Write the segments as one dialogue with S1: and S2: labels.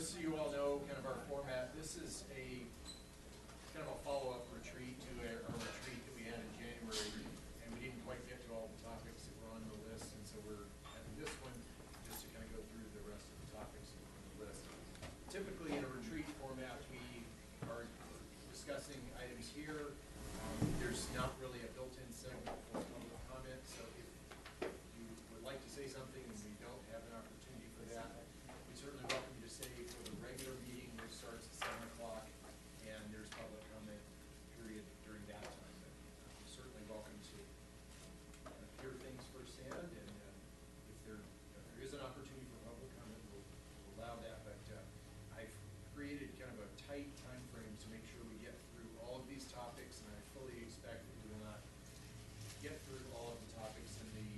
S1: just so you all know kind of our format, this is a kind of a follow-up retreat to our retreat that we had in January, and we didn't quite get to all the topics that were on the list, and so we're having this one just to kind of go through the rest of the topics on the list. Typically in a retreat format, we are discussing items here. There's not really a built-in segment for public comment, so if you would like to say something and we don't have an opportunity for that, we certainly welcome you to stay for the regular meeting, which starts at 7 o'clock, and there's public comment period during that time. But certainly welcome to hear things firsthand, and if there is an opportunity for public comment, we'll allow that. But I've created kind of a tight time frame to make sure we get through all of these topics, and I fully expect that we will not get through all of the topics in the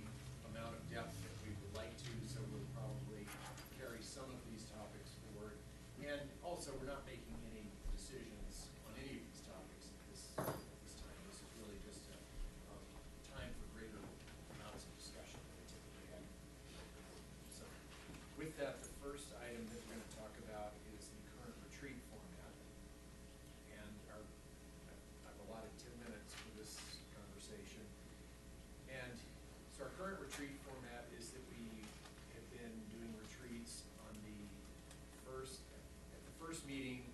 S1: amount of depth that we would like to, so we'll probably carry some of these topics forward. And also, we're not making any decisions on any of these topics at this time. This is really just a time for greater amounts of discussion than we typically have. So, with that, the first item that we're going to talk about is the current retreat format. And I've allotted 10 minutes for this conversation. And so our current retreat format is that we have been doing retreats on at the first meeting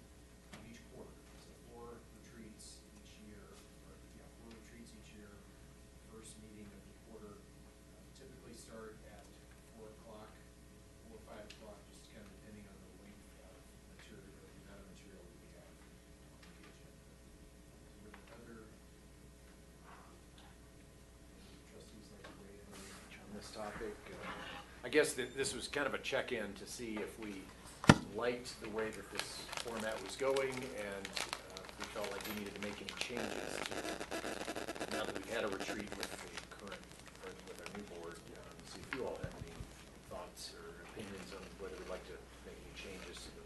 S1: of each quarter. So 4 retreats each year, first meeting of the quarter. Typically start at 4 o'clock, 4 or 5 o'clock, just kind of depending on the length of material, or the amount of material that we have on the agenda. With other trustees like to weigh in on this topic. I guess that this was kind of a check-in to see if we liked the way that this format was going, and we felt like we needed to make any changes to it. Now that we've had a retreat with the current, or with our new board, see if you all have any thoughts or opinions on whether we'd like to make any changes to the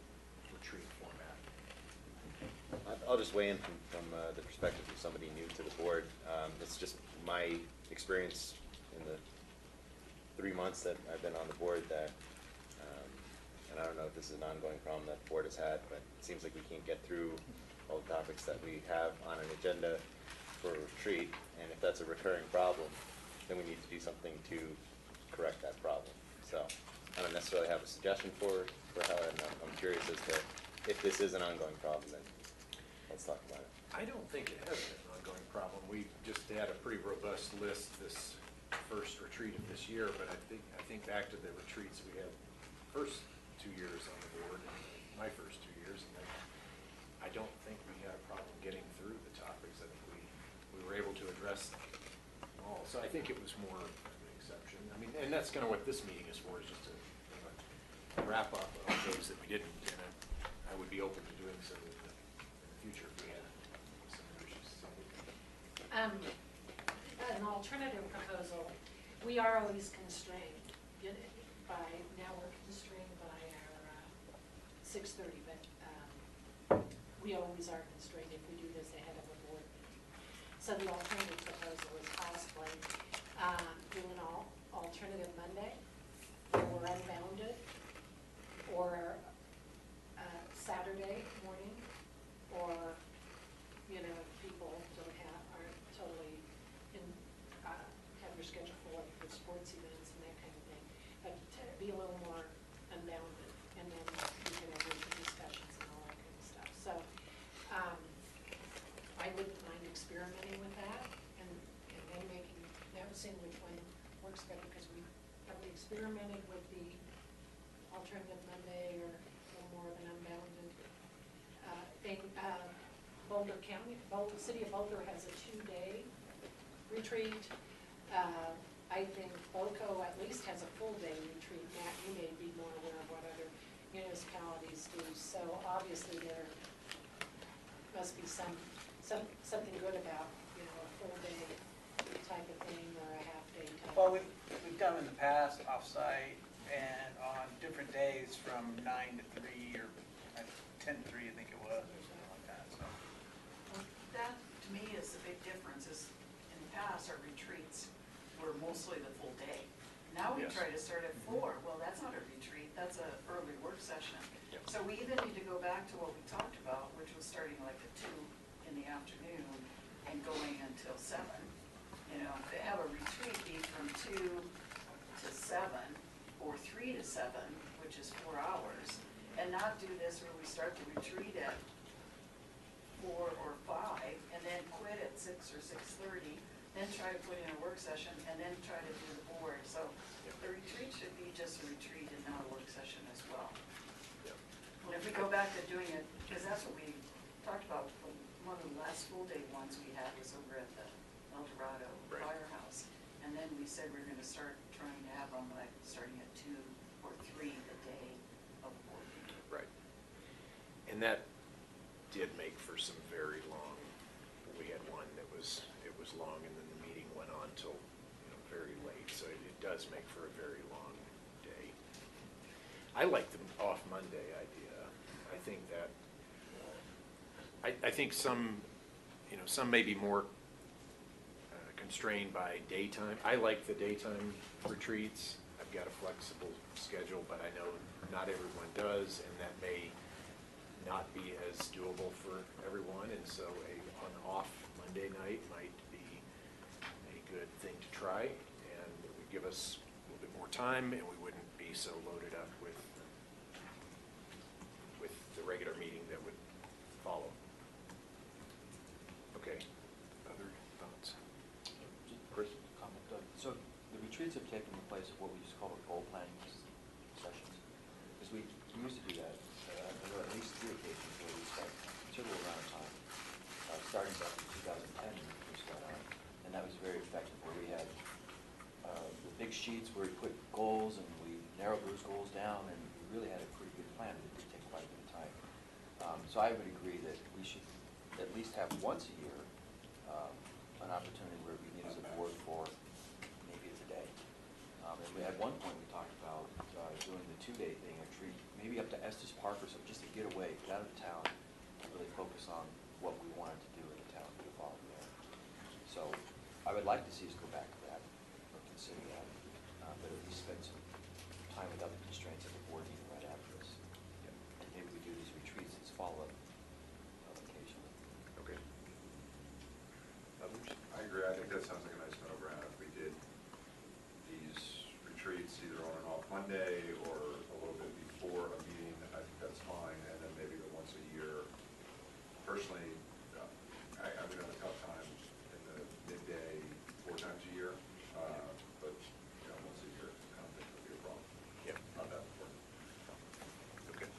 S1: retreat format.
S2: I'll just weigh in from the perspective of somebody new to the board. It's just my experience in the 3 months that I've been on the board that, and I don't know if this is an ongoing problem that the board has had, but it seems like we can't get through all the topics that we have on an agenda for a retreat, and if that's a recurring problem, then we need to do something to correct that problem. So I don't necessarily have a suggestion for Helen. I'm curious as to if this is an ongoing problem, then let's talk about it.
S1: I don't think it has been an ongoing problem. We just had a pretty robust list this first retreat of this year, but I think back to the retreats we had first 2 years on the board, my first 2 years, and I don't think we had a problem getting through the topics. I think we were able to address them all. So I think it was more of an exception. I mean, and that's kind of what this meeting is for, is just to wrap up on those that we didn't, and I would be open to doing so in the future if we had some issues.
S3: An alternative proposal, we are always constrained by, now we're constrained by our 6:30, but we always are constrained if we do this ahead of a board meeting. So the alternative proposal is possibly do an alternative Monday, where we're unbounded, or Saturday morning, or, you know, people aren't totally have your schedule full up with sports events and that kind of thing, but to be a little more unbounded, and then we can have richer discussions and all that kind of stuff. So I wouldn't mind experimenting with that, and then seeing which one works better, because we probably experimented with the alternative Monday or a little more of an unbounded thing. Boulder County, the city of Boulder has a 2-day retreat. I think BOCO at least has a full-day retreat. Matt, you may be more aware of what other municipalities do. So obviously there must be something good about, you know, a full-day type of thing or a half-day type.
S4: Well, we've done in the past off-site and on different days from 9 to 3 or 10 to 3, I think it was, or something like that. So
S5: that to me is the big difference. Is in the past our retreats were mostly the full day, Now we
S6: Yes.
S5: try to start at 4. Well, that's not a retreat, that's a early work session.
S6: Yep.
S5: So we either need to go back to what we talked about, which was starting like at 2 in the afternoon and going until 7. You know, to have a retreat be from 2 to 7 or 3 to 7, which is 4 hours, and not do this where we start the retreat at 4 or 5 and then quit at 6 or 6:30, then try to put in a work session and then try to do the board. So the retreat should be just a retreat and not a work session as well.
S6: Yep.
S5: And if we go back to doing it, because that's what we talked about, one of the last school day ones we had was over at the El Dorado
S6: Right.
S5: Firehouse. And then we said we're gonna start trying to have them like starting at 2 or 3 the day of the board meeting.
S6: Right. And that did make for some very long, we had one that was, it was long and then the meeting went on till, very late. So it does make for a very long day. I like the off Monday idea. I think that, I think some, some may be more constrained by daytime. I like the daytime retreats. I've got a flexible schedule, but I know not everyone does, and that may not be as doable for everyone, and so an off Monday night might be a good thing to try, and it would give us a little bit more time, and we wouldn't be so loaded up with the regular meeting that would follow. Okay, other thoughts? Chris?
S7: Comment. So the retreats have taken the place of what we used to call the goal planning sessions. Because we used to do that, there were at least 3 occasions where we spent a considerable amount of time, starting back in 2010 when we first got on. And that was very effective, where we had the big sheets where we put goals and we narrowed those goals down, and we really had a pretty good plan. It did take quite a bit of time. So I would agree that we should at least have once a year an opportunity where we meet as a board for maybe it's a day. And at one point we talked about doing the 2-day thing, a retreat, maybe up to Estes Park or something, just to get away, get out of the town, and really focus on what we wanted to do in the town for the following year. So I would like to see us go back to that, or consider that, but at least spend some time without the constraints of the board meeting right after this. And maybe we do these retreats as follow-up occasionally.
S6: Okay. Others?
S8: I agree, I think that sounds like a nice middle ground. If we did these retreats either on an off Monday or a little bit before a meeting, I think that's fine, and then maybe the once a year. Personally, I would have a tough time in the midday 4 times a year, but, once a year, I don't think would be a problem.
S6: Yep.
S8: Not that important.
S6: Okay.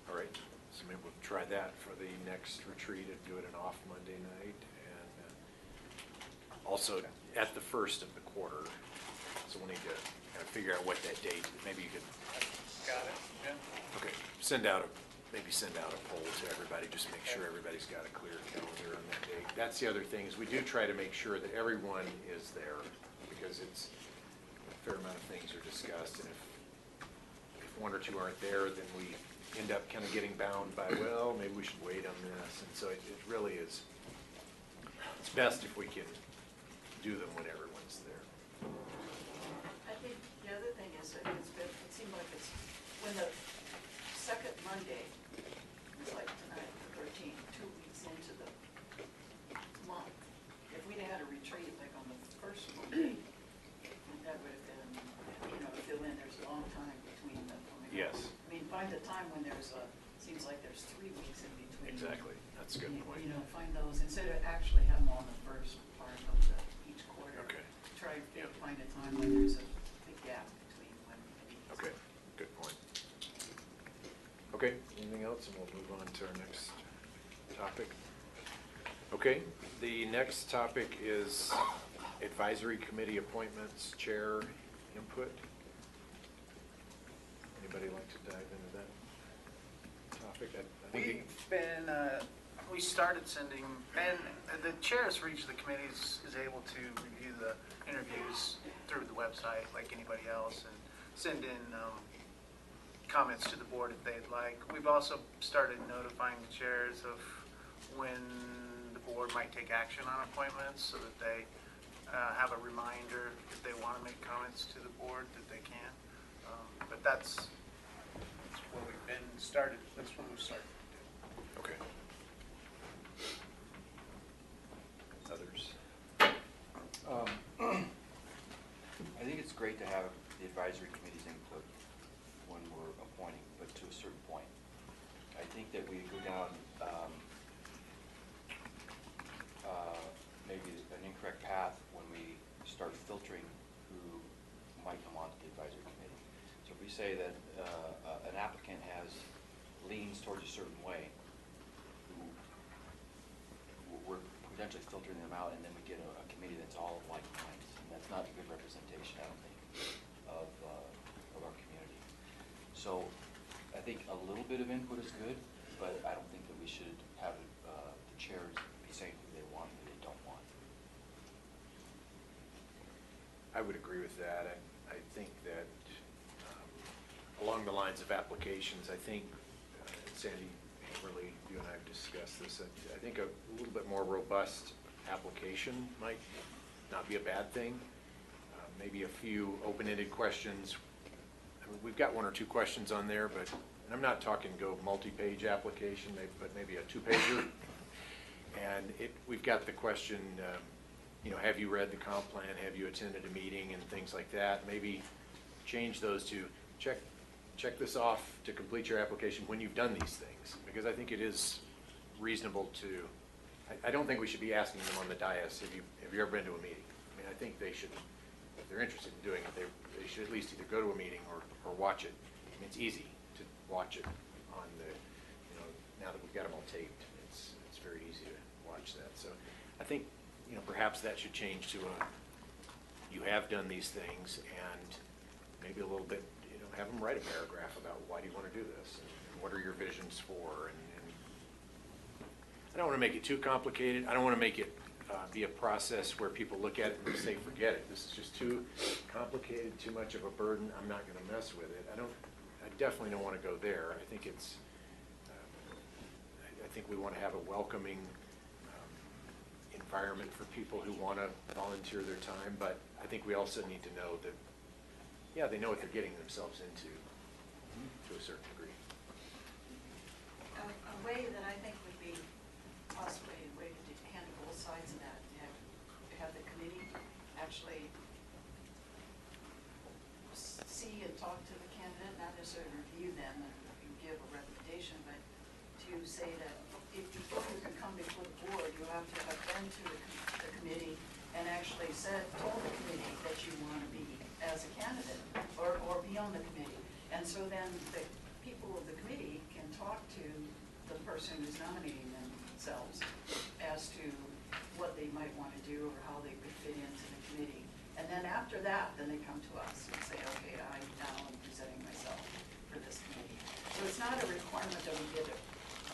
S6: All right, so maybe we'll try that for the next retreat and do it an off Monday night. And also at the first of the quarter, so we'll need to kind of figure out what that date, maybe you could,
S4: Got it, yeah.
S6: okay, maybe send out a poll to everybody, just make sure everybody's got a clear calendar on that date. That's the other thing, is we do try to make sure that everyone is there, because it's, a fair amount of things are discussed, and if 1 or 2 aren't there, then we end up kind of getting bound by, well, maybe we should wait on this, and so it really is, it's best if we can do them when everyone's there.
S5: I think the other thing is, that it seemed like it's, when the second Monday, it's like tonight, the 13th, 2 weeks into the month, if we'd had a retreat like on the first Monday, that would have been, fill in, there's a long time between them.
S6: Yes.
S5: I mean, find a time when seems like there's 3 weeks in between.
S6: Exactly, that's a good point.
S5: Find those, instead of actually have them on the first part of each quarter.
S6: Okay.
S5: Try to
S6: Yep.
S5: find a time when there's a big gap between when we meet.
S6: Okay, good point. Okay, anything else, and we'll move on to our next topic. Okay, the next topic is advisory committee appointments, chair input. Anybody like to dive into that topic? I think
S4: We've been, we started sending, and the chairs for each of the committees is able to review the interviews through the website like anybody else and send in comments to the board if they'd like. We've also started notifying the chairs of when the board might take action on appointments so that they have a reminder if they want to make comments to the board that they can. But that's what we've been started, that's what we've started to do.
S6: Okay. Others?
S7: I think it's great to have the advisory committee's input when we're appointing, but to a certain point. I think that we go down maybe an incorrect path when we start filtering who might come onto the advisory committee. So if we say that an applicant leans towards a certain way, we're potentially filtering them out, and then we get a committee that's all of like minds, and that's not a good representation, I don't think, of our community. So I think a little bit of input is good, but I don't think that we should have the chairs be saying who they want and who they don't want.
S6: I would agree with that. I think that along the lines of applications, I think, Sandy, Haverly, you and I have discussed this, I think a little bit more robust application might not be a bad thing. Maybe a few open-ended questions. I mean, we've got one or two questions on there, but, and I'm not talking go multi-page application, but maybe a two-pager. And we've got the question, have you read the comp plan? Have you attended a meeting and things like that? Maybe change those to check this off to complete your application when you've done these things. Because I think it is reasonable to, I don't think we should be asking them on the dais, have you ever been to a meeting? I mean, I think they should, if they're interested in doing it, they should at least either go to a meeting or watch it. I mean, it's easy to watch it on the, now that we've got them all taped, it's very easy to watch that. So I think, perhaps that should change to you have done these things, and maybe a little bit, have them write a paragraph about why do you want to do this, and what are your visions for, and I don't want to make it too complicated. I don't want to make it be a process where people look at it and say, forget it. This is just too complicated, too much of a burden. I'm not going to mess with it. I definitely don't want to go there. I think it's, I think we want to have a welcoming environment for people who want to volunteer their time, but I think we also need to know that, yeah, they know what they're getting themselves into to a certain degree.
S5: A way that I think would be possibly a way to handle both sides of that, have the committee actually see and talk to the candidate, not necessarily review them and give a recommendation, but to say that if you can come before the board, you have to have been to the committee and actually told the committee that you want to be as a candidate or be on the committee. And so then the people of the committee can talk to the person who's nominating themselves as to what they might want to do or how they could fit into the committee. And then after that, then they come to us and say, okay, I now am presenting myself for this committee. So it's not a requirement that we get a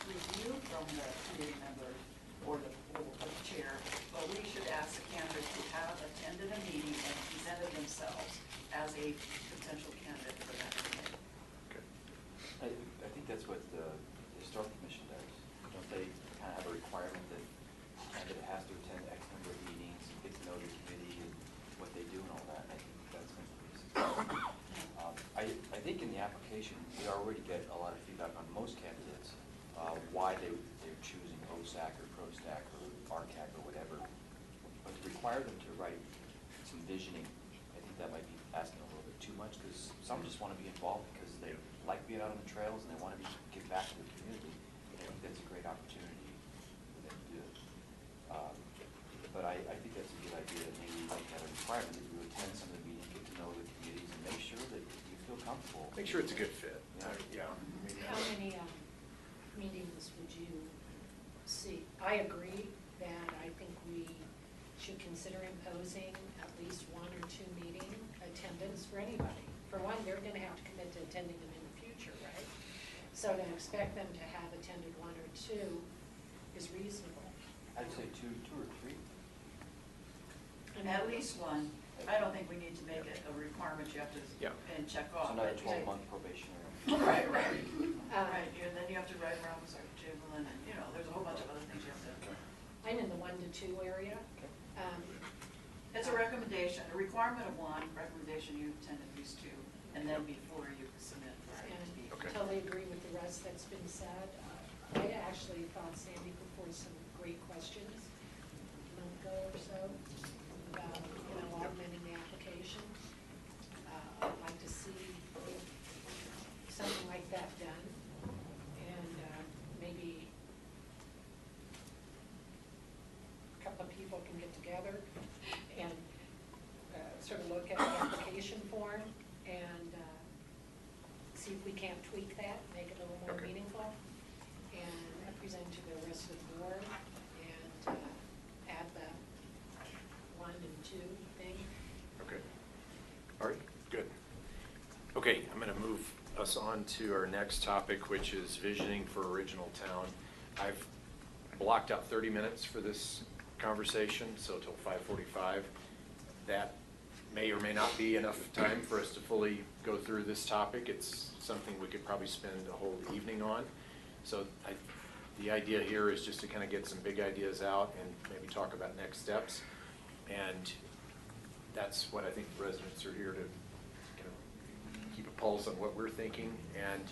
S5: review from the committee member or the chair, but we should ask the candidate to have attended a meeting and presented themselves as a potential candidate for that committee.
S6: Okay.
S7: I think that's what the Historic Commission does. Don't they kind of have a requirement that the candidate has to attend X number of meetings, get to know the committee and what they do and all that? I think that's going to be successful. I think in the application, we already get a lot of feedback on most candidates, why they're choosing OSAC or ProStack or RCAC or whatever. But to require them to write some visioning, I think that might be asking a little bit too much, because some just want to be involved because they like being out on the trails and they want to give back to the community. And I think that's a great opportunity for them to do it. But I think that's a good idea, that maybe we have a requirement that you attend some of the meetings, get to know the communities, and make sure that you feel comfortable.
S6: Make sure it's a good fit.
S7: Yeah.
S6: Yeah. I mean,
S3: How many meetings would you see? I agree that I think we should consider imposing at least 1 or 2 meeting attendance for anybody. For one, they're going to have to commit to attending them in the future, right? So to expect them to have attended 1 or 2 is reasonable.
S7: I'd say two or three.
S3: And
S5: At least one. I don't think we need to make it a requirement you have to and check
S7: So
S5: off.
S7: not a
S5: but-
S7: 12-month probationary.
S5: Right. Right, and then you have to write around with our jubilant, and, there's a whole bunch of other things you have to.
S3: I'm in the 1 to 2 area.
S7: Okay.
S5: It's a a requirement of one, recommendation you attend at least two, and then before you submit for it to be.
S3: And
S6: Okay.
S3: totally agree with the rest that's been said. I actually thought Sandy put forward some great questions a month ago or so about, augmenting the application. I'd like to see something like that done, and maybe a couple of people can get together and sort of look at the application form and see if we can't tweak that, make it a little more
S6: Okay.
S3: meaningful, and present to the rest of the board, and add the 1 and 2 thing.
S6: Okay. All right, good. Okay, I'm going to move us on to our next topic, which is visioning for Original Town. I've blocked out 30 minutes for this conversation, so till 5:45. That may or may not be enough time for us to fully go through this topic. It's something we could probably spend a whole evening on. So the idea here is just to kind of get some big ideas out and maybe talk about next steps. And that's what I think the residents are here to kind of keep a pulse on what we're thinking. And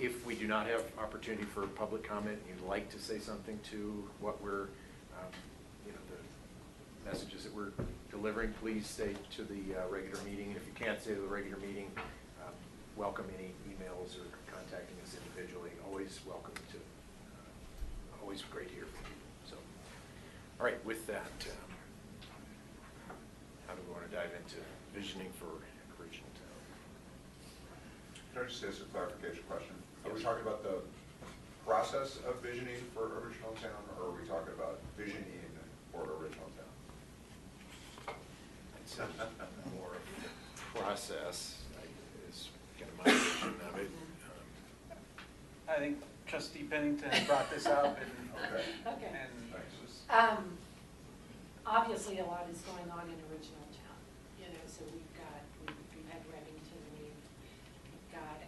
S6: if we do not have opportunity for public comment, and you'd like to say something to what we're, the messages that we're delivering, please stay to the regular meeting. And if you can't stay to the regular meeting, welcome any emails or contacting us individually. Always welcome to, always great to hear from you. So, all right, with that, how do we want to dive into visioning for Original Town?
S8: Can I just ask a clarification question? Are we
S6: Yes.
S8: talking about the process of visioning for Original Town, or are we talking about visioning for Original Town?
S6: I'd say more of the process is kind of my vision of it.
S4: I think trustee Pennington brought this up and,
S8: Okay,
S3: Okay.
S4: and
S8: thanks.
S3: Obviously, a lot is going on in Original Town, so we've had Remington, we've got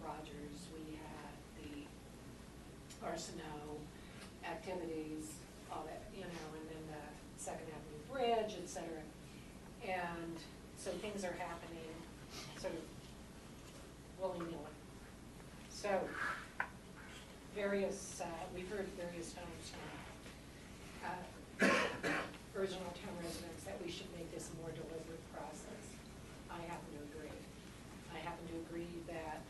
S3: Rogers, we had the Arsenault activities, all that, and then the Second Avenue Bridge, et cetera. And so things are happening sort of willy-nilly. So we've heard various times from Original Town residents that we should make this a more deliberate process. I happen to agree. I happen to agree that,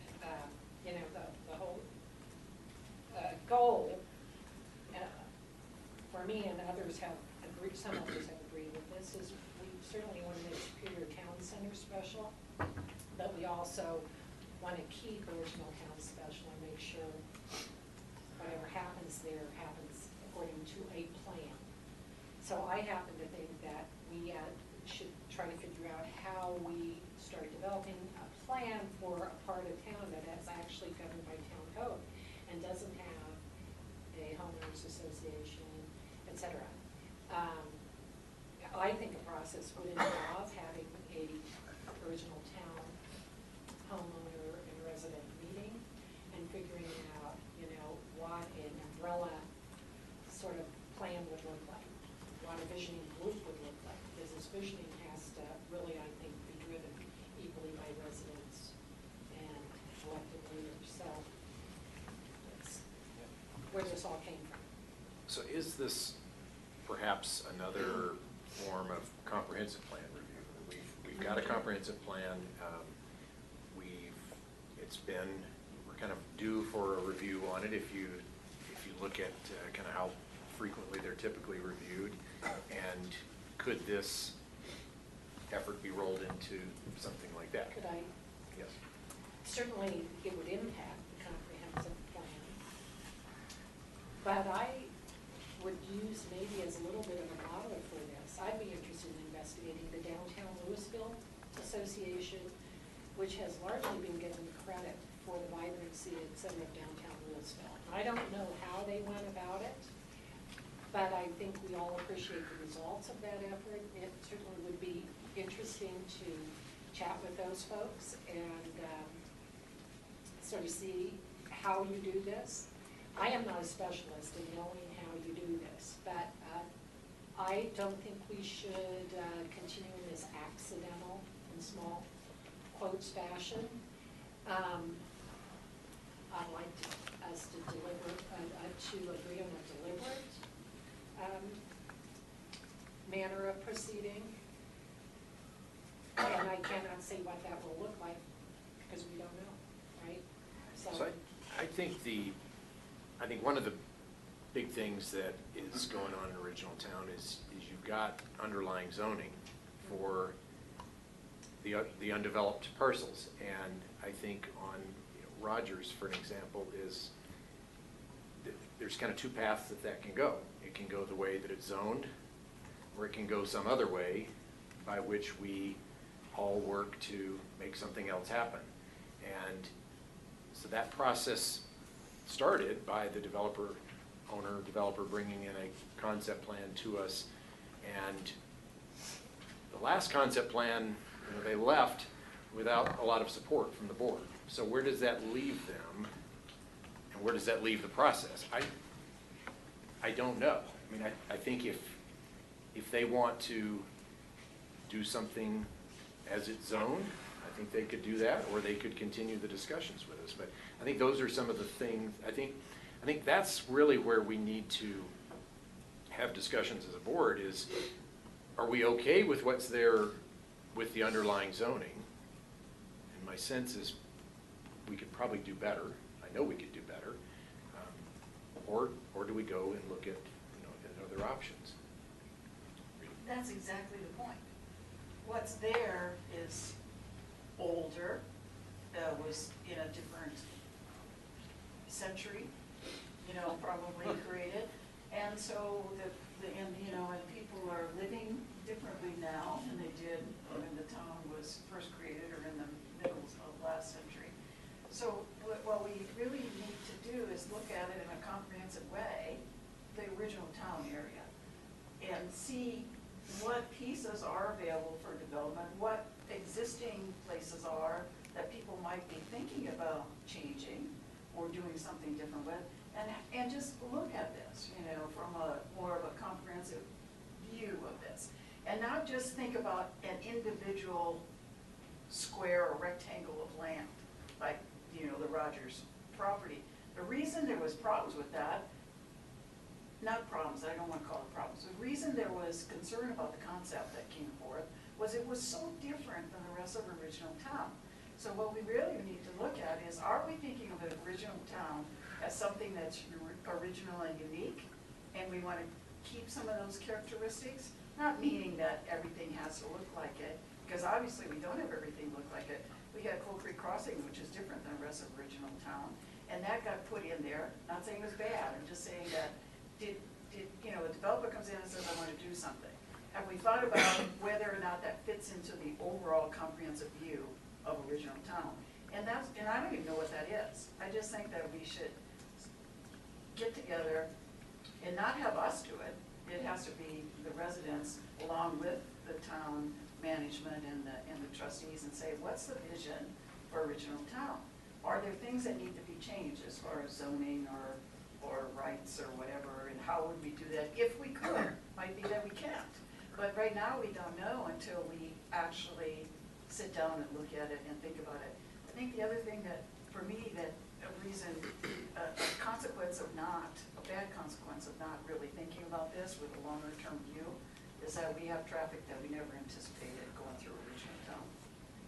S3: the whole goal, for me and others have agreed, some others have agreed with this, is we certainly want to make Superior Town Center special, but we also want to keep Original Town special and make sure whatever happens there happens according to a plan. So I happen to think that we should try to figure out how we start developing a plan for a part of town that is actually governed by town code and doesn't have a homeowners association, et cetera. I think a process would involve having a Original Town homeowner and resident meeting and figuring out, what an umbrella sort of plan would look like, what a visioning group would look like, because this visioning has to really, I think, be driven equally by residents and elected leaders. So that's where this all came from.
S6: So is this perhaps another form of comprehensive plan review? We've got a comprehensive plan. We're kind of due for a review on it if you look at kind of how frequently they're typically reviewed. And could this effort be rolled into something like that?
S3: Could I?
S6: Yes.
S3: Certainly, it would impact the comprehensive plan. But I would use maybe as a little bit of a model for this. I'd be interested in investigating the Downtown Louisville Association, which has largely been given credit for the vibrancy, et cetera, of downtown Louisville. I don't know how they went about it, but I think we all appreciate the results of that effort. It certainly would be interesting to chat with those folks and sort of see how you do this. I am not a specialist in knowing how you do this, but I don't think we should continue in this accidental and small quotes fashion. I'd like us to agree on a deliberate manner of proceeding. And I cannot say what that will look like, because we don't know, right?
S6: So I think one of the big things that is going on in Original Town is you've got underlying zoning for the undeveloped parcels. And I think on Rogers, for an example, is there's kind of two paths that can go. It can go the way that it's zoned, or it can go some other way by which we all work to make something else happen. And so that process started by the developer bringing in a concept plan to us. And the last concept plan, they left without a lot of support from the board. So where does that leave them? And where does that leave the process? I don't know. I mean, I think if they want to do something as it's zoned, I think they could do that, or they could continue the discussions with us. But I think those are some of the things, I think that's really where we need to have discussions as a board is, are we okay with what's there with the underlying zoning? And my sense is we could probably do better. I know we could do better. Or do we go and look at, at other options?
S5: That's exactly the point. What's there is older, was in a different century, probably created. And so and people are living differently now than they did when the town was first created or in the middle of last century. So what we really need to do is look at it in a comprehensive way, the original town area, and see what pieces are available for development, what existing places are that people might be thinking about changing or doing something different with, and just look at this, from a more of a comprehensive view of this. And not just think about an individual square or rectangle of land, like, the Rogers property. The reason there was problems with that, not problems, I don't want to call it problems. The reason there was concern about the concept that came forth was it was so different than the rest of original town. So what we really need to look at is, are we thinking of an original town as something that's original and unique, and we want to keep some of those characteristics? Not meaning that everything has to look like it, because obviously we don't have everything look like it. We got Coal Creek Crossing, which is different than the rest of original town, and that got put in there. Not saying it was bad, I'm just saying that a developer comes in and says, I want to do something. Have we thought about whether or not that fits into the overall comprehensive view of original town? And I don't even know what that is. I just think that we should get together and not have us do it. It has to be the residents along with the town management and the trustees, and say, what's the vision for original town? Are there things that need to be changed as far as zoning or rights or whatever, and how would we do that if we could? Might be that we can't. But right now we don't know until we actually sit down and look at it and think about it. I think the other thing that, for me, a consequence of a bad consequence of not really thinking about this with a longer term view is that we have traffic that we never anticipated going through original town.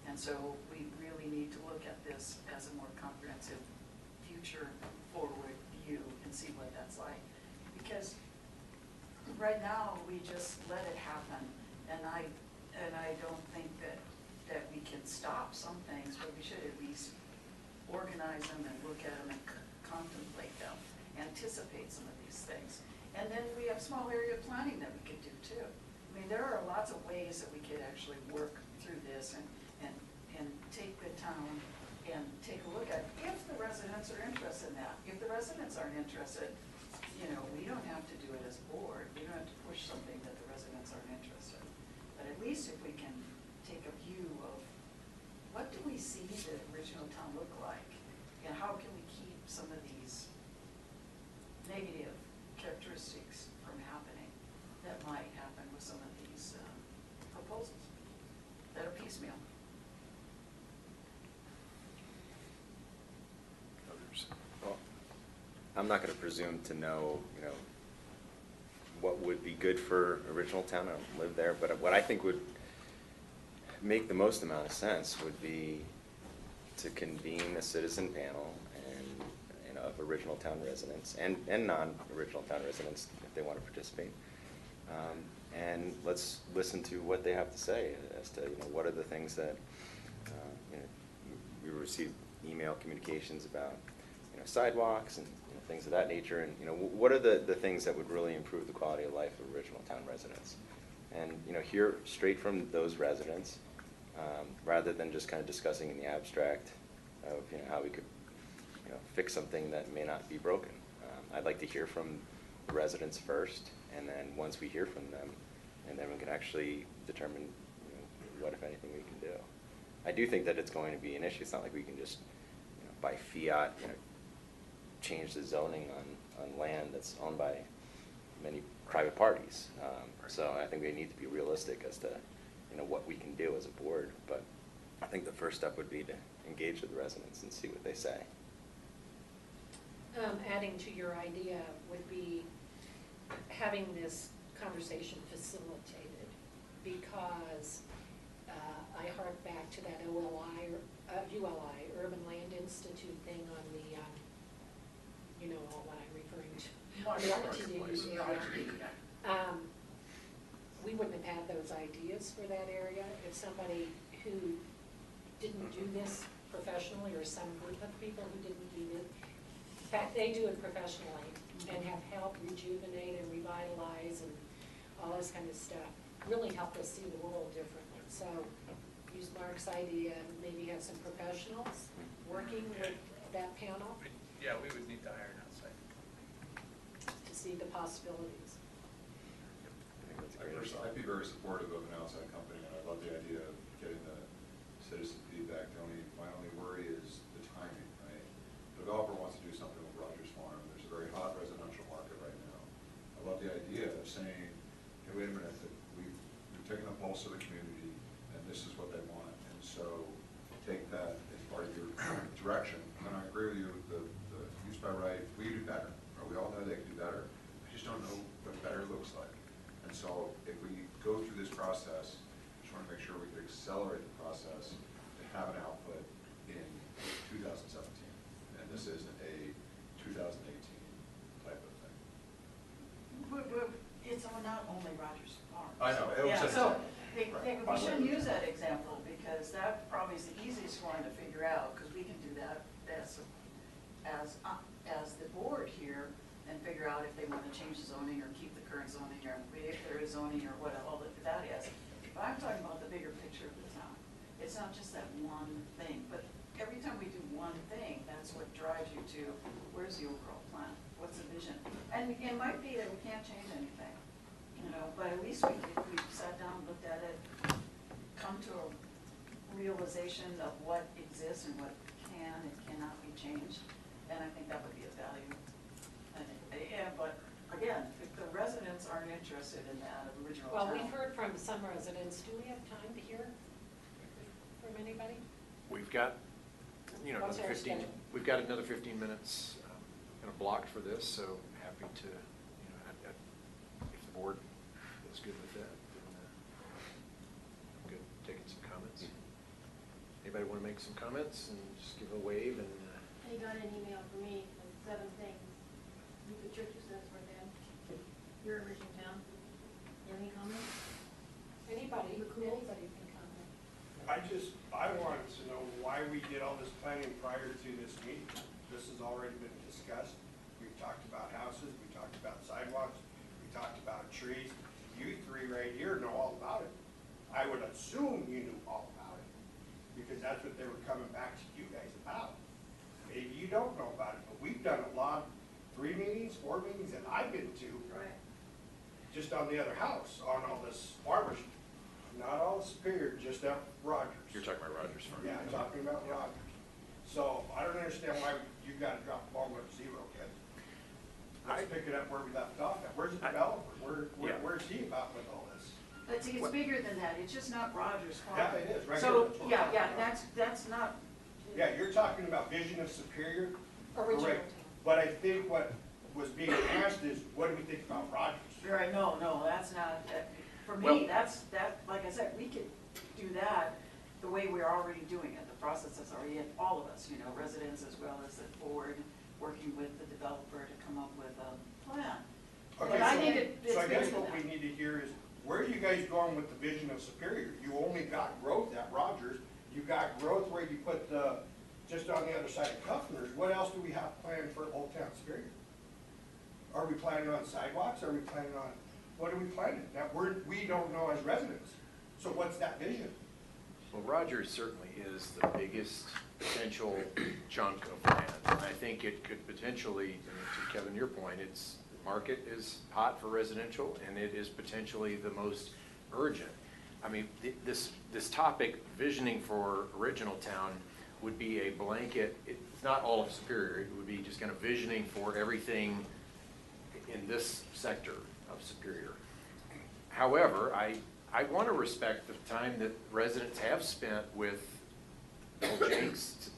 S5: And so we really need to look at this as a more comprehensive future forward view and see what that's like. Because right now we just let it happen, and I don't think that we can stop some things, but we should at least organize them and look at them and contemplate them, anticipate some of these things. And then we have small area planning that we could do too. I mean, there are lots of ways that we could actually work through this and take the town and take a look at it, if the residents are interested in that. If the residents aren't interested, we don't have to do it as a board. We don't have to push something that the residents aren't interested in. But at least if we can take a view of what do we see the original town look like, and how can we keep some of these negative characteristics from happening that might
S2: I'm not gonna presume to know, you know, what would be good for original town. I don't live there, but what I think would make the most amount of sense would be to convene a citizen panel and, you know, of original town residents and non-original town residents if they want to participate. And let's listen to what they have to say as to, you know, what are the things that, you know, we receive email communications about, you know, sidewalks and, you know, things of that nature, and, you know, what are the things that would really improve the quality of life of original town residents? And, you know, hear straight from those residents, rather than just kind of discussing in the abstract of, you know, how we could, you know, fix something that may not be broken. I'd like to hear from the residents first, and then once we hear from them, and then we can actually determine, you know, what, if anything, we can do. I do think that it's going to be an issue. It's not like we can just, you know, by fiat, you know, change the zoning on land that's owned by many private parties. So I think we need to be realistic as to, you know, what we can do as a board. But I think the first step would be to engage with the residents and see what they say.
S3: Adding to your idea would be having this conversation facilitated, because I hark back to that ULI, Urban Land Institute thing on the, you know, what I'm referring to. The RTD area. We wouldn't have had those ideas for that area if somebody who didn't do this professionally, or some group of people who didn't do it. In fact, they do it professionally and have helped rejuvenate and revitalize and all this kind of stuff. Really helped us see the world differently. So use Mark's idea and maybe have some professionals working with that panel
S1: Yeah, we would need to hire an outside.
S3: to see the possibilities.
S2: I think that's a great idea.
S8: I'd be very supportive of an outside company, and I love the idea of getting the citizen feedback. My only worry is the timing, right? The developer wants to do something with Rogers Farm. There's a very hot residential market right now. I love the idea of saying, hey, wait a minute, we've taken the pulse of the community, and this is what they want. And so take that as part of your direction. And I agree with you, the use by right, we do better. Or we all know they can do better. I just don't know what better looks like. And so if we go through this process, just want to make sure we can accelerate the process to have an output in 2017. And this isn't a 2018 type of thing.
S5: It's not only Rogers Farm.
S8: I know, it was
S5: Yeah,
S8: just-
S5: so
S8: Right.
S5: we shouldn't use that example, because that probably is the easiest one to figure out, because we can do that as the board here, and figure out if they want to change the zoning or keep the current zoning, or if there is zoning, or what all that is. But I'm talking about the bigger picture of the town. It's not just that one thing, but every time we do one thing, that's what drives you to, where's the overall plan? What's the vision? And it might be that we can't change anything, you know, but at least we sat down, looked at it, come to a realization of what exists and what can and cannot be changed, and I think that would be of value. But again, if the residents aren't interested in that original
S3: Well,
S5: town.
S3: we've heard from some residents. Do we have time to hear from anybody?
S6: We've got, you know,
S3: What's
S6: another
S3: our
S6: 15,
S3: schedule?
S6: we've got another 15 minutes kind of blocked for this, so happy to, you know, if the board is good with that, then good, taking some comments. Anybody want to make some comments and just give a wave and,
S9: They got an email from me with 7 things you could church yourselves worth in. Your original town. You have any comments?
S3: Anybody,
S9: You're cool.
S3: anybody can comment.
S10: I wanted to know why we did all this planning prior to this meeting. This has already been discussed. We've talked about houses, we talked about sidewalks, we talked about trees. You three right here know all about it. I would assume you knew all about it, because that's what they were coming back to you guys about. Maybe you don't know about it, but we've done a lot, 3 meetings, 4 meetings that I've been to,
S5: Right.
S10: just on the other house, on all this farmers, not all Superior, just up Rogers.
S6: you're talking about Rogers Farm.
S10: Yeah, I'm talking about Rogers. So I don't understand why you gotta drop the ball to 0, kid. Let's pick it up where we left off at. Where's the developer?
S6: Yeah.
S10: Where's he about with all this?
S5: But see, it's bigger than that, it's just not Rogers Farm.
S10: Yeah, it is, right
S5: So,
S10: here.
S5: yeah, that's not,
S10: Yeah, you're talking about vision of Superior.
S3: Original
S10: Correct.
S3: town.
S10: But I think what was being asked is, what do we think about Rogers?
S5: Right, no, that's not, for
S6: Well-
S5: me, that, like I said, we could do that the way we're already doing it. The process is already in, all of us, residents as well as the board, working with the developer to come up with a plan.
S10: Okay,
S5: But I think it's
S10: so I guess
S5: bigger
S10: what
S5: than
S10: we
S5: that.
S10: need to hear is, where are you guys going with the vision of Superior? You only got growth at Rogers, you got growth where you put the, just on the other side of Kuffner's. What else do we have planned for Old Town Superior? Are we planning on sidewalks? Are we planning on, what are we planning? That we don't know as residents. So what's that vision?
S6: Well, Rogers certainly is the biggest potential chunk of land. And I think it could potentially, to Kevin, your point, the market is hot for residential, and it is potentially the most urgent. I mean, this topic, visioning for Original Town, would be a blanket, it's not all of Superior, it would be just kind of visioning for everything in this sector of Superior. However, I want to respect the time that residents have spent with Bill Jenks,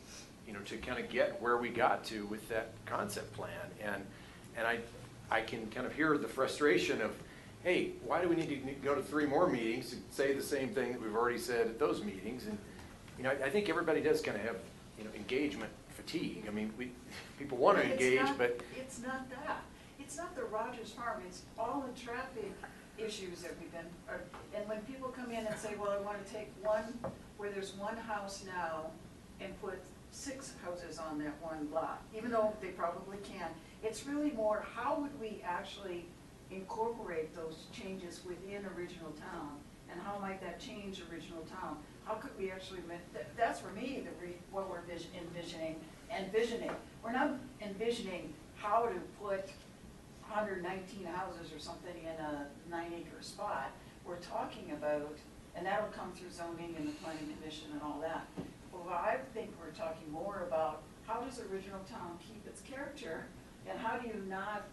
S6: to kind of get where we got to with that concept plan. And I can kind of hear the frustration of, hey, why do we need to go to 3 more meetings to say the same thing that we've already said at those meetings? And, I think everybody does kind of have, engagement fatigue. I mean, people want to
S5: But it's
S6: engage,
S5: not-
S6: but
S5: It's not that. It's not the Rogers Farm, it's all the traffic issues that we've been, and when people come in and say, well, I want to take one, where there's one house now, and put 6 houses on that one lot, even though they probably can, it's really more, how would we actually incorporate those changes within Original Town? And how might that change Original Town? How could we actually, that's for me, what we're envisioning. We're not envisioning how to put 119 houses or something in a 9-acre spot. We're talking about, and that'll come through zoning and the planning commission and all that. Well, I think we're talking more about how does Original Town keep its character, and how do you not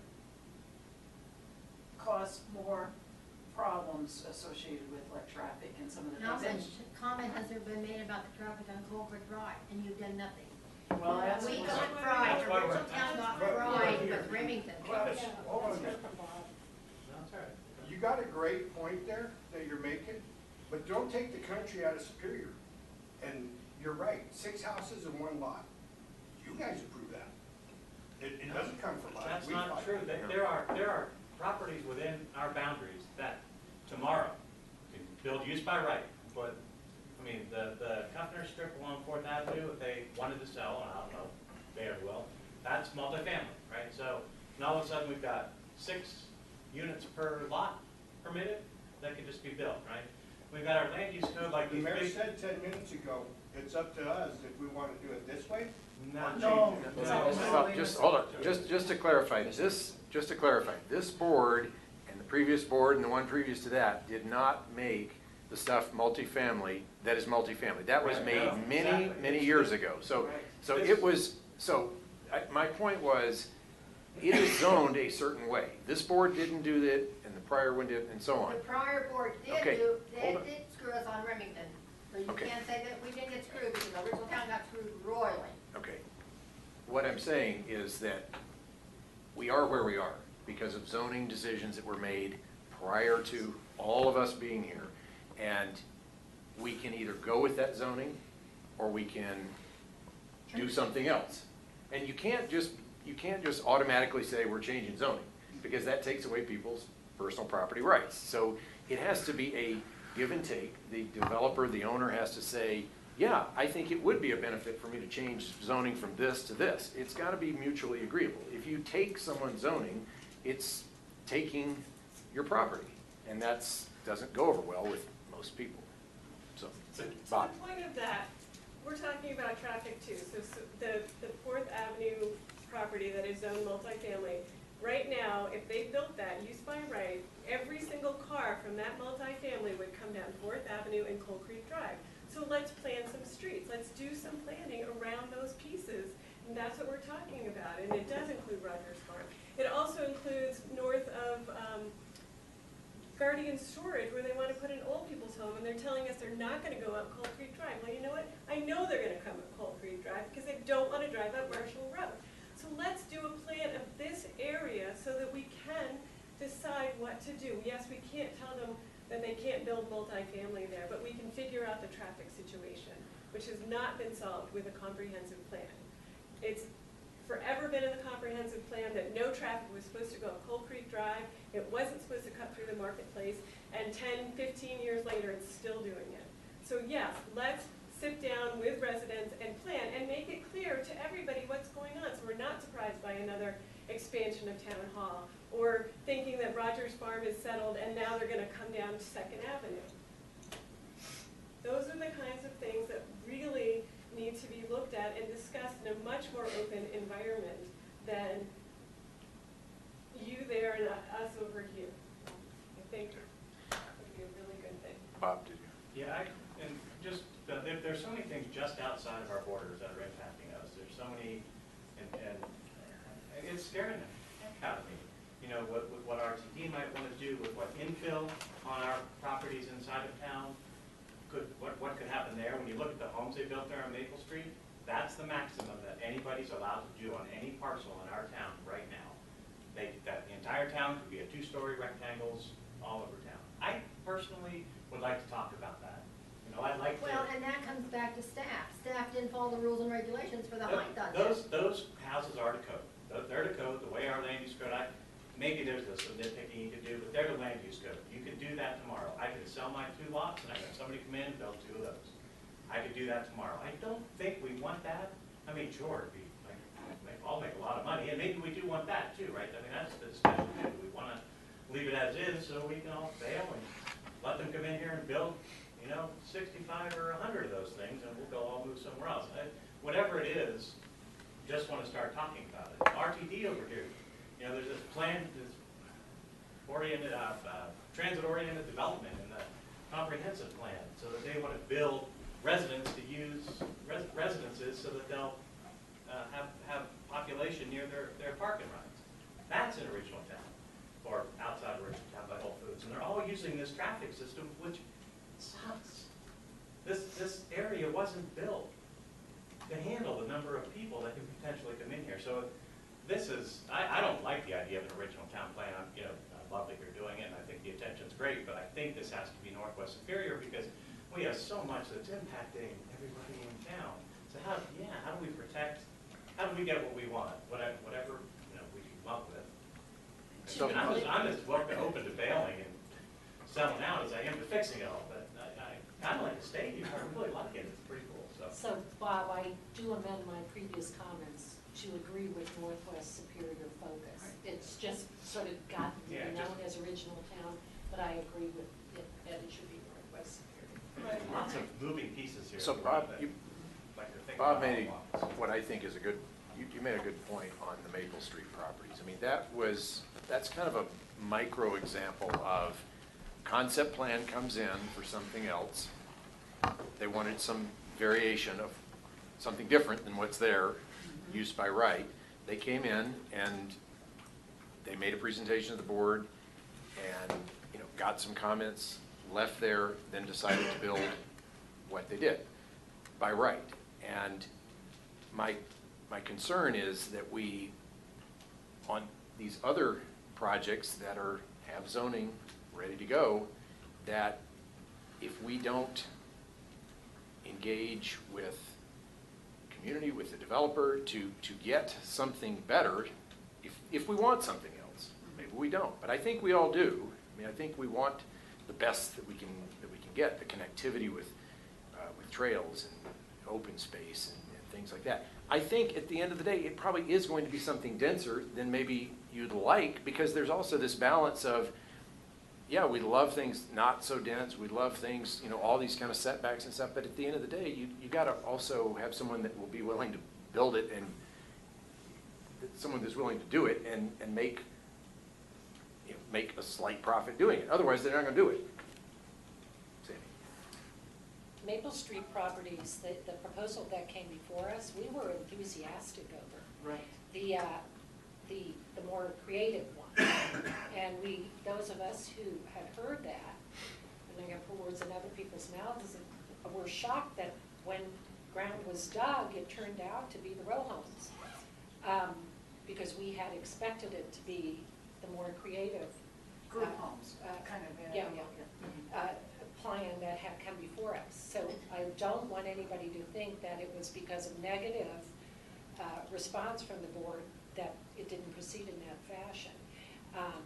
S5: cause more problems associated with like traffic and some of the
S9: How
S5: things.
S9: much comment has there been made about the traffic on Colbert Drive, and you've done nothing?
S5: Well, that's.
S9: We got fried, Original Town got fried, but Remington.
S10: Travis, hold on a minute. You got a great point there that you're making, but don't take the country out of Superior. And you're right, 6 houses in 1 lot. You guys approve that. It doesn't come from us.
S11: That's
S10: We
S11: not
S10: fight
S11: true.
S10: it.
S11: There are properties within our boundaries that tomorrow can build use by right, but, I mean, the Kuffner strip along 4th Avenue, if they wanted to sell, and I don't know, they ever will, that's multifamily, right? So, and all of a sudden, we've got 6 units per lot permitted that could just be built, right? We've got our land use code like
S10: The
S11: these
S10: mayor
S11: big.
S10: said 10 minutes ago, it's up to us if we want to do it this way.
S5: No.
S6: Well, just, hold on, just to clarify, this board and the previous board and the one previous to that did not make the stuff multifamily that is multifamily. That was
S11: Right,
S6: made
S11: no,
S6: many,
S11: exactly.
S6: many years ago. So, so it was, my point was, it is zoned a certain way. This board didn't do that, and the prior one did, and so on.
S9: The prior board
S6: Okay,
S9: they
S6: hold on.
S9: did screw us on Remington. So you
S6: Okay.
S9: can't say that we didn't get screwed, because Original Town got screwed royally.
S6: Okay. What I'm saying is that we are where we are because of zoning decisions that were made prior to all of us being here. And we can either go with that zoning or we can do something else. And you can't just automatically say we're changing zoning, because that takes away people's personal property rights. So it has to be a give and take. The developer, the owner has to say, yeah, I think it would be a benefit for me to change zoning from this to this. It's got to be mutually agreeable. If you take someone's zoning, it's taking your property, and that's doesn't go over well with most people. So,
S12: To
S6: Bob.
S12: the point of that, we're talking about traffic too. So the 4th Avenue property that is zoned multifamily, right now, if they built that use by right, every single car from that multifamily would come down 4th Avenue and Coal Creek Drive. So let's plan some streets. Let's do some planning around those pieces. And that's what we're talking about. And it does include Rogers Farm. It also includes north of Guardian Storage, where they want to put an old people's home, and they're telling us they're not going to go up Coal Creek Drive. Well, you know what? I know they're going to come up Coal Creek Drive because they don't want to drive up Marshall Road. So let's do a plan of this area so that we can decide what to do. Yes, we can't tell them that they can't build multifamily there, but we can figure out the traffic situation, which has not been solved with a comprehensive plan. It's forever been in the comprehensive plan that no traffic was supposed to go up Coal Creek Drive. It wasn't supposed to cut through the marketplace, and 10, 15 years later, it's still doing it. So yes, let's sit down with residents and plan and make it clear to everybody what's going on, so we're not surprised by another expansion of Town Hall, or thinking that Rogers Farm is settled and now they're gonna come down to Second Avenue. Those are the kinds of things that really need to be looked at and discussed in a much more open environment than you there and us over here. I think that would be a really good thing.
S6: Bob, did you?
S11: Yeah, and just, there's so many things just outside of our borders that are impacting us. There's so many, and it's scaring the heck out of me. You know, what RTD might want to do with what infill on our properties inside of town, what could happen there? When you look at the homes they built there on Maple Street, that's the maximum that anybody's allowed to do on any parcel in our town right now. That the entire town could be a 2-story rectangles all over town. I personally would like to talk about that. You know, I'd like to.
S9: Well, and that comes back to staff. Staff didn't follow the rules and regulations for the height on that.
S11: Those houses are to code. They're to code, the way our land use code, maybe there's some nitpicking you could do, but they're the land use code. You can do that tomorrow. I could sell my 2 lots and I got somebody come in and build 2 of those. I could do that tomorrow. I don't think we want that. I mean, sure, I'll make a lot of money, and maybe we do want that too, right? I mean, that's the discussion too. We want to leave it as is so we can all fail and let them come in here and build, you know, 65 or 100 of those things, and we'll go all move somewhere else. Whatever it is, just want to start talking about it. RTD over here, you know, there's this plan, this oriented, transit-oriented development in the comprehensive plan, so that they want to build residents to use residences so that they'll have population near their parking rides. That's in original town, or outside original town by Whole Foods, and they're all using this traffic system, which sucks. This area wasn't built to handle the number of people that could potentially come in here. So this is, I don't like the idea of an original town plan. You know, I love that you're doing it, and I think the intention's great, but I think this has to be Northwest Superior because we have so much that's impacting everybody in town. So how do we protect, how do we get what we want, whatever you know, we can come up with?
S6: So,
S11: I'm as open to bailing and selling out as I am to fixing it all, but I kind of like to stay here. I really like it. It's pretty cool.
S3: So, Bob, I do amend my previous comments to agree with Northwest Superior focus. It's just sort of gotten to be known as original town, but I agree with it, that it should be Northwest Superior.
S11: Lots of moving pieces here.
S6: So Bob,
S11: Bob
S6: made what I think is a good, you made a good point on the Maple Street properties. I mean, that's kind of a micro example of concept plan comes in for something else. They wanted some variation of something different than what's there, used by right. They came in and they made a presentation to the board and, you know, got some comments, left there, then decided to build what they did by right. And my concern is that we, on these other projects that have zoning ready to go, that if we don't engage with community, with the developer to get something better, if we want something else, maybe we don't, but I think we all do. I mean, I think we want the best that we can get, the connectivity with trails and open space and things like that. I think at the end of the day, it probably is going to be something denser than maybe you'd like, because there's also this balance of, yeah, we love things not so dense, we love things, you know, all these kind of setbacks and stuff, but at the end of the day, you got to also have someone that will be willing to build it, and someone that's willing to do it and make a slight profit doing it. Otherwise, they're not going to do it. Sandy.
S3: Maple Street properties, the proposal that came before us, we were enthusiastic over.
S5: Right.
S3: The more creative one. And those of us who had heard that, and I'm going to put words in other people's mouths, were shocked that when ground was dug, it turned out to be the row homes. because we had expected it to be the more creative.
S5: Group homes, kind of.
S3: Yeah, plan that had come before us. So I don't want anybody to think that it was because of negative response from the board that it didn't proceed in that fashion.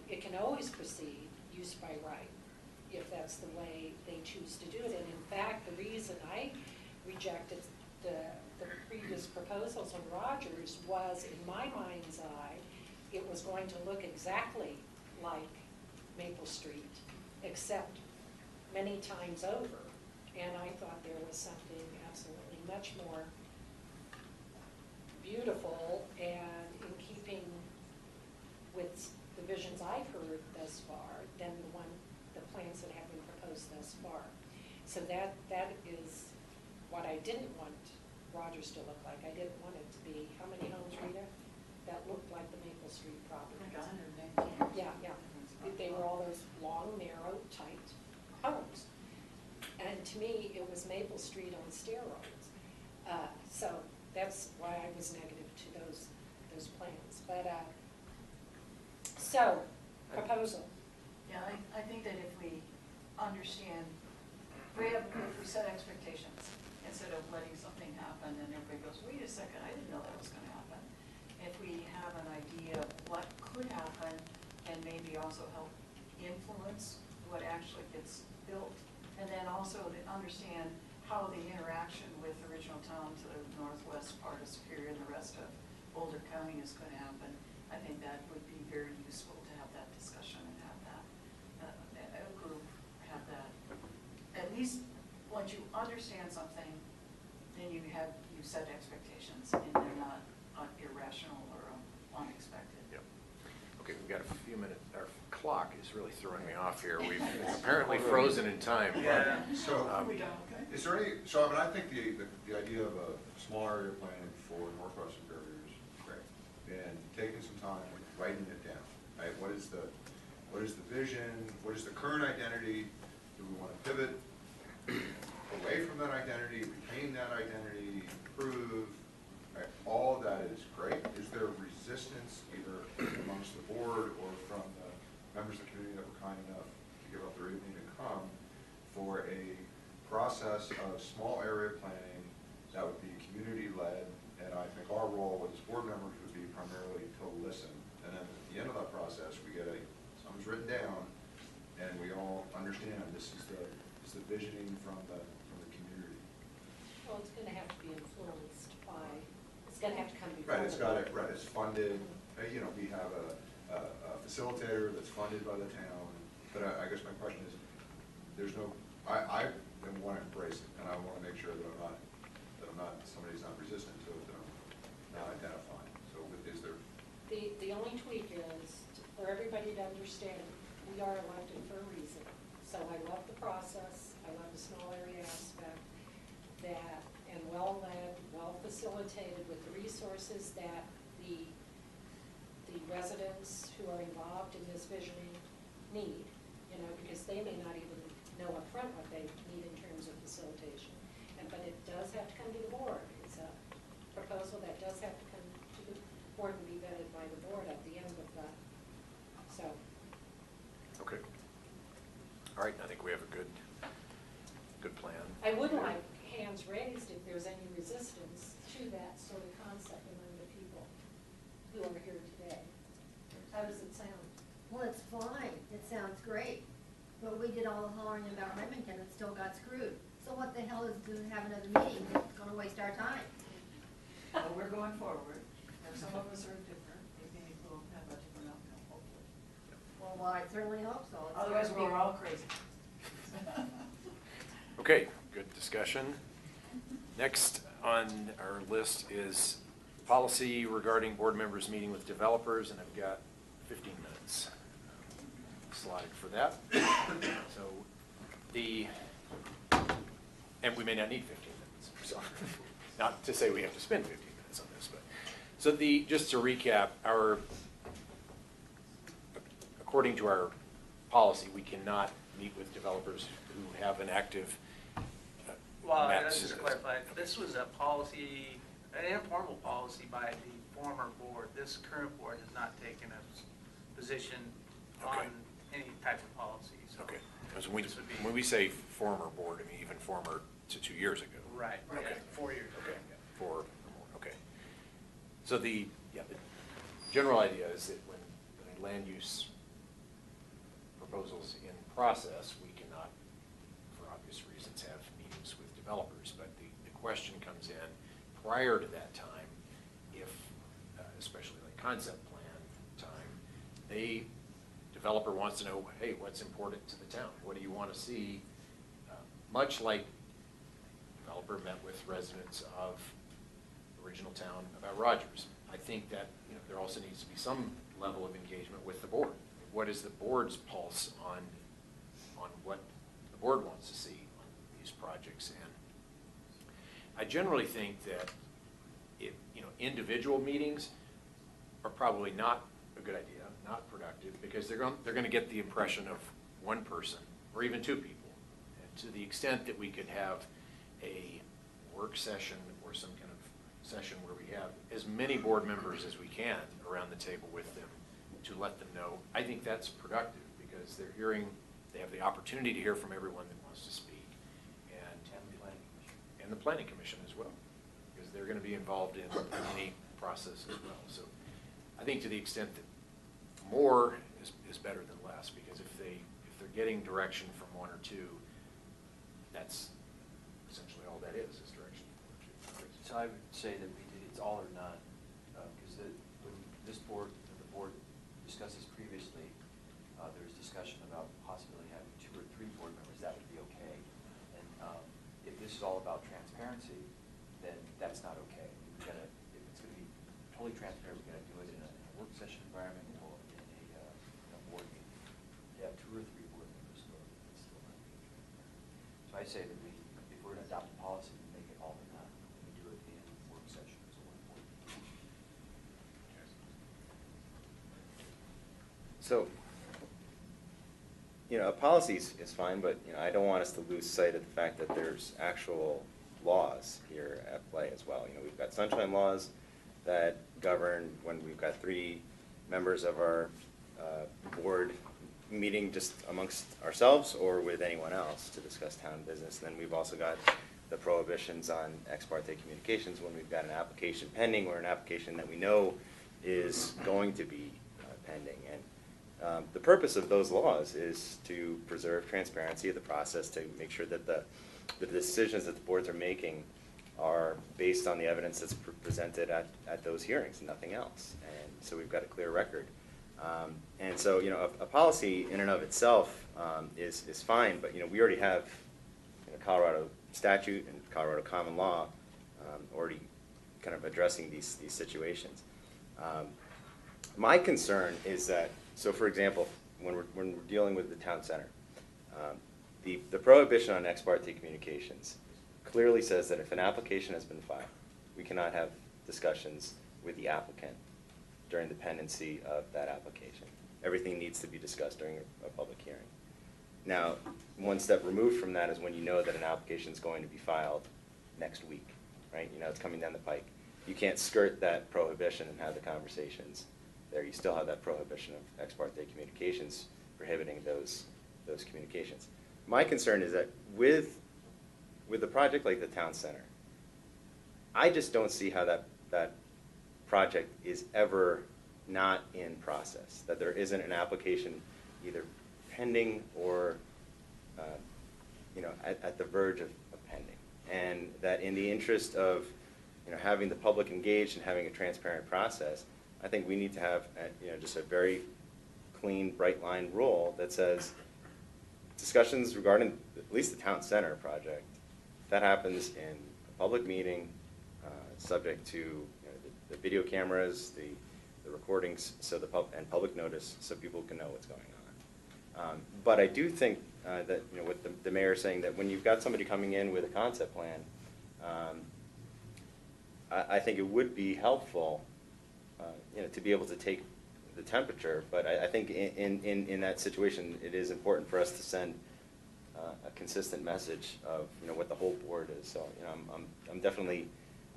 S3: It can always proceed use by right, if that's the way they choose to do it. And in fact, the reason I rejected the previous proposals on Rogers was, in my mind's eye, it was going to look exactly like Maple Street, except many times over. And I thought there was something absolutely much more beautiful and in keeping with the visions I've heard thus far than the plans that have been proposed thus far. So that is what I didn't want Rogers to look like. I didn't want it to be, how many homes, Rita, that looked like the Maple Street property?
S5: Like 119.
S3: Yeah. They were all those long, narrow, tight homes. And to me, it was Maple Street on steroids. So that's why I was negative to those plans. But, so, proposal.
S5: Yeah, I think that if we understand, if we set expectations, instead of letting something happen and everybody goes, wait a second, I didn't know that was gonna happen. If we have an idea of what could happen and maybe also help influence what actually gets built, and then also to understand how the interaction with original town to the northwest part of Superior and the rest of Boulder County is gonna happen, I think that would be very useful to have that discussion and have that, a group have that. At least, once you understand something, then you set expectations, and they're not irrational or unexpected.
S6: Yep. Okay, we've got a few minutes, our clock is really throwing me off here. We've apparently frozen in time.
S4: Yeah.
S8: So,
S5: We don't, okay?
S8: is there any, so I mean, I think the idea of a small area plan for Northwest Superior is great. And taking some time, writing it down, right? What is the vision? What is the current identity? Do we want to pivot away from that identity, retain that identity, improve? Right? All of that is great. Is there resistance either amongst the board or from the members of the community that were kind enough to give up their evening to come for a process of small area planning that would be community-led? And I think our role as board members would be primarily to listen. And then at the end of that process, we get something's written down, and we all understand this is the visioning from the community.
S3: Well, it's gonna have to be influenced by, it's gonna have to come before.
S8: Right, it's funded, you know, we have a facilitator that's funded by the town, but I guess my question is, I want to embrace it, and I want to make sure that somebody's not resistant to it, that I'm not identifying. So is there?
S3: The only tweak is, for everybody to understand, we are elected for a reason. So I love the process, I love the small area aspect, and well-led, well-facilitated with the resources that the residents who are involved in this visioning need, you know, because they may not even know upfront what they need in terms of facilitation. But it does have to come to the board. It's a proposal that does have to come to the board and be vetted by the board at the end of that. So.
S6: Okay. All right, I think we have a good plan.
S3: I would like hands raised if there's any resistance to that sort of concept among the people who are here today. How does it sound?
S9: Well, it's fine, it sounds great, but we did all the hollering about Remington and still got screwed. So what the hell is to have another meeting? It's gonna waste our time.
S5: Well, we're going forward. If some of us are different, maybe we'll have a different outcome, hopefully.
S9: Well, I certainly hope so. It's
S5: Otherwise,
S9: gonna be-
S5: we're all crazy.
S6: Okay, good discussion. Next on our list is policy regarding board members meeting with developers, and I've got 15 minutes slotted for that. So and we may not need 15 minutes, so not to say we have to spend 15 minutes on this, but just to recap, according to our policy, we cannot meet with developers who have an active
S4: Well, let's just clarify, this was a policy, an informal policy by the former board. This current board has not taken a position
S6: Okay.
S4: on any type of policy, so.
S6: Okay. Because when
S4: This would be-
S6: we say former board, I mean even former to 2 years ago.
S4: Right, yeah,
S6: Okay.
S4: 4 years.
S6: Okay, 4 or more, okay. So the general idea is that when a land use proposal's in process, we cannot, for obvious reasons, have meetings with developers. But the question comes in prior to that time, if, especially like concept plan time, developer wants to know, hey, what's important to the town? What do you want to see? Much like developer met with residents of original town about Rogers. I think that, there also needs to be some level of engagement with the board. What is the board's pulse on what the board wants to see on these projects? And I generally think that individual meetings are probably not a good idea, not productive, because they're going to get the impression of one person or even 2 people. And to the extent that we could have a work session or some kind of session where we have as many board members as we can around the table with them to let them know, I think that's productive, because they have the opportunity to hear from everyone that wants to speak. And the planning commission as well, because they're going to be involved in any process as well. So I think to the extent that more is better than less, because if they're getting direction from 1 or 2, that's essentially all that is direction from 1 or 2.
S7: So I would say that it's all or none, because when the board discussed this previously, there was discussion about possibly having 2 or 3 board members. That would be okay. And if this is all about transparency, then that's not okay. If it's going to be totally transparent, we're going to do it in a work session environment or in a board meeting. To have 2 or 3 board members, it's still not being transparent. So I say that if we're going to adopt a policy, we make it all or none. We do it in work sessions or board meetings.
S2: So, a policy is fine, but, I don't want us to lose sight of the fact that there's actual laws here at play as well. We've got sunshine laws that govern when we've got 3 members of our board meeting just amongst ourselves or with anyone else to discuss town business. And then we've also got the prohibitions on ex parte communications when we've got an application pending or an application that we know is going to be pending. And the purpose of those laws is to preserve transparency of the process, to make sure that the decisions that the boards are making are based on the evidence that's presented at those hearings and nothing else. And so we've got a clear record. And so, a policy in and of itself is fine, but, we already have Colorado statute and Colorado common law already kind of addressing these situations. My concern is that, so for example, when we're dealing with the town center, the prohibition on ex parte communications clearly says that if an application has been filed, we cannot have discussions with the applicant during the pendency of that application. Everything needs to be discussed during a public hearing. Now, one step removed from that is when you know that an application is going to be filed next week, right? It's coming down the pike. You can't skirt that prohibition and have the conversations there. You still have that prohibition of ex parte communications prohibiting those communications. My concern is that with a project like the town center, I just don't see how that project is ever not in process, that there isn't an application either pending or at the verge of pending. And that in the interest of having the public engaged and having a transparent process, I think we need to have just a very clean, bright line rule that says discussions regarding at least the town center project, that happens in a public meeting, subject to the video cameras, the recordings, so and public notice, so people can know what's going on. But I do think that what the mayor is saying, that when you've got somebody coming in with a concept plan, I think it would be helpful, to be able to take the temperature. But I think in that situation, it is important for us to send a consistent message of what the whole board is. So I'm definitely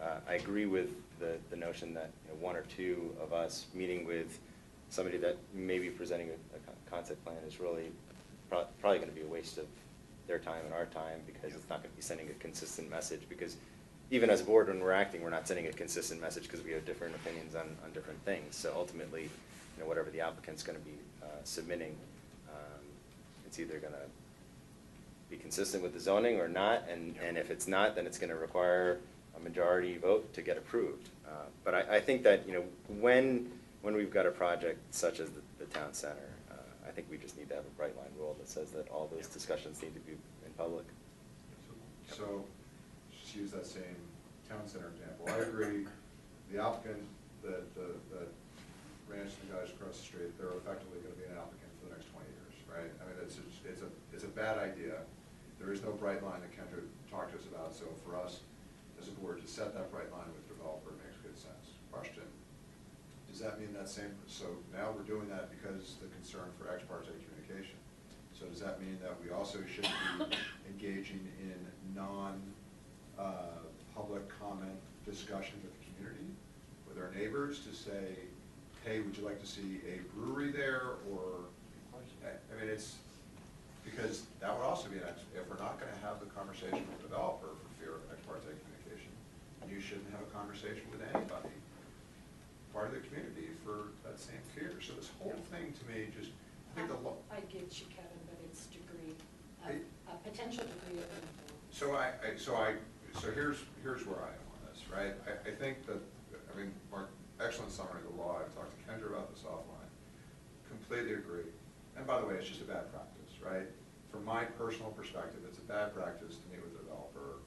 S2: I agree with the notion that, you know, one or two of us meeting with somebody that may be presenting a concept plan is really probably going to be a waste of their time and our time, because it's not going to be sending a consistent message. Because even as a board, when we're acting, we're not sending a consistent message because we have different opinions on different things. So ultimately, you know, whatever the applicant's going to be submitting, it's either going to be consistent with the zoning or not, and if it's not, then it's going to require a majority vote to get approved. But I think that, you know, when we've got a project such as the town center, I think we just need to have a bright line rule that says that all those discussions need to be in public.
S8: So, just use that same town center example. I agree, the applicant, the ranch and the guys across the street, they're effectively gonna be an applicant for the next 20 years, right? I mean, it's a bad idea. There is no bright line that Kendra talked to us about, so for us, as a board, to set that bright line with the developer makes good sense. Question, does that mean that same, so now we're doing that because the concern for ex parte communication. So does that mean that we also should be engaging in non-public comment discussion with the community, with our neighbors, to say, hey, would you like to see a brewery there, or, I mean, it's, because that would also be if we're not gonna have the conversation with the developer for fear of ex parte communication, you shouldn't have a conversation with anybody, part of the community, for that same fear. So this whole thing, to me, just, I think the law.
S3: I get you, Kevin, but it's degree, a potential degree of influence.
S8: So here's where I am on this, right? I think that, I mean, Mark, excellent summary of the law. I've talked to Kendra about this offline. Completely agree. And by the way, it's just a bad practice, right? From my personal perspective, it's a bad practice to meet with a developer.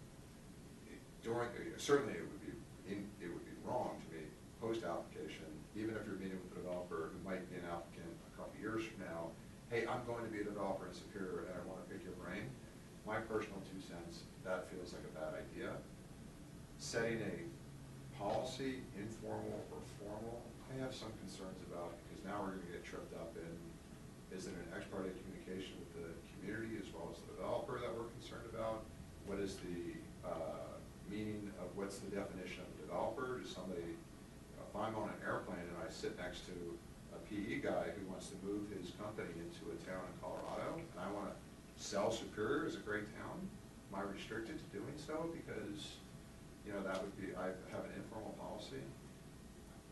S8: Certainly it would be wrong to meet post-application, even if you're meeting with a developer who might be an applicant a couple years from now. Hey, I'm going to be a developer in Superior and I want to pick your brain. My personal 2 cents, that feels like a bad idea. Setting a policy, informal or formal, I have some concerns about, because now we're going to get tripped up in, is it an ex parte communication with the community as well as the developer that we're concerned about? What is the meaning of, what's the definition of a developer? Does somebody, if I'm on an airplane and I sit next to a PE guy who wants to move his company into a town in Colorado, and I want to sell Superior as a great town, am I restricted to doing so because, you know, that would be, I have an informal policy?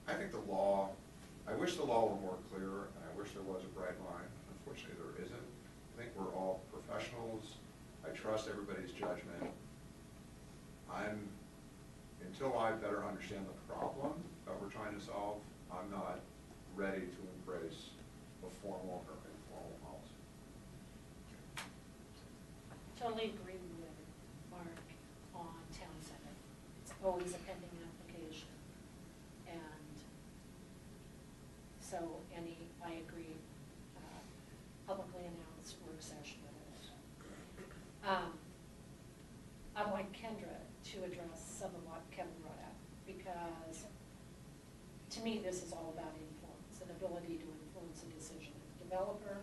S8: I think the law, I wish the law were more clear, and I wish there was a bright line. Unfortunately, there isn't. I think we're all professionals. I trust everybody's judgment. Until I better understand the problem that we're trying to solve, I'm not ready to embrace a formal or informal policy.
S3: Totally agree with Mark on town center. It's always a pending application. And so I agree, publicly announced work session with it. I'd like Kendra to address some of what Kevin brought up, because to me, this is all about influence, an ability to influence a decision. The developer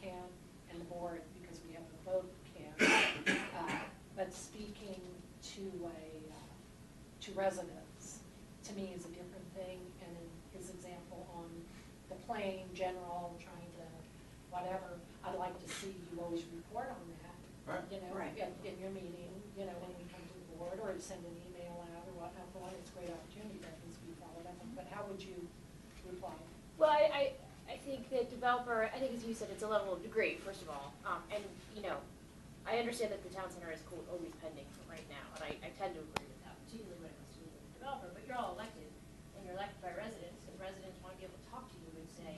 S3: can, and the board, because we have a vote, can. But speaking to residents, to me, is a different thing. And in his example on the plane, general, trying to whatever, I'd like to see you always report on that.
S8: Right.
S3: You know,
S5: Right.
S3: in your meeting, you know, when we come to the board, or send an email out or whatnot. For one, it's a great opportunity that needs to be followed up on. But how would you reply?
S13: Well, I think that developer, I think as you said, it's a level of degree, first of all. And, you know, I understand that the town center is quote, always pending right now, and I tend to agree with that, particularly when it comes to the developer, but you're all elected, and you're elected by residents, and residents want to be able to talk to you and say,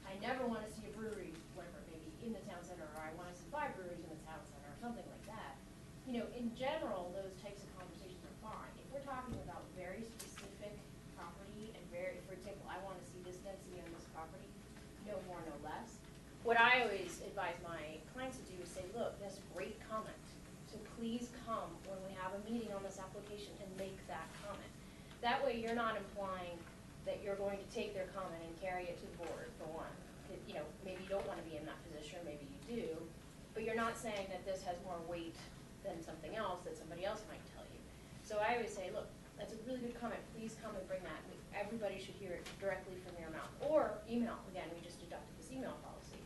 S13: I never want to see a brewery, whatever, maybe in the town center, or I want to see 5 breweries in the town center, or something like that. You know, in general, those types of conversations are fine. If we're talking about very specific property, and very, for example, I want to see this density on this property, no more, no less. What I always advise my clients to do is say, look, that's a great comment. So please come when we have a meeting on this application and make that comment. That way you're not implying that you're going to take their comment and carry it to the board, for one. You know, maybe you don't want to be in that position, or maybe you do, but you're not saying that this has more weight than something else that somebody else might tell you. So I always say, look, that's a really everybody should hear it directly from your mouth. Or email, again, we just adopted this email policy,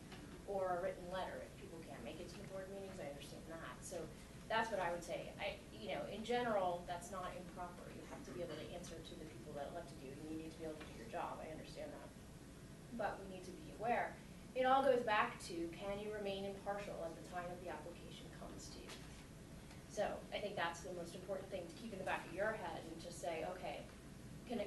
S13: or a written letter if people can't make it to the board meetings, I understand that. So that's what I would say. In general, that's not improper. You have to be able to answer to the people that elected you, and you need to be able to do your job, I understand that. But we need to be aware. It all goes back to, can you remain impartial at the time that the application comes to you? So I think that's the most important thing to keep in the back of your head and just say, okay,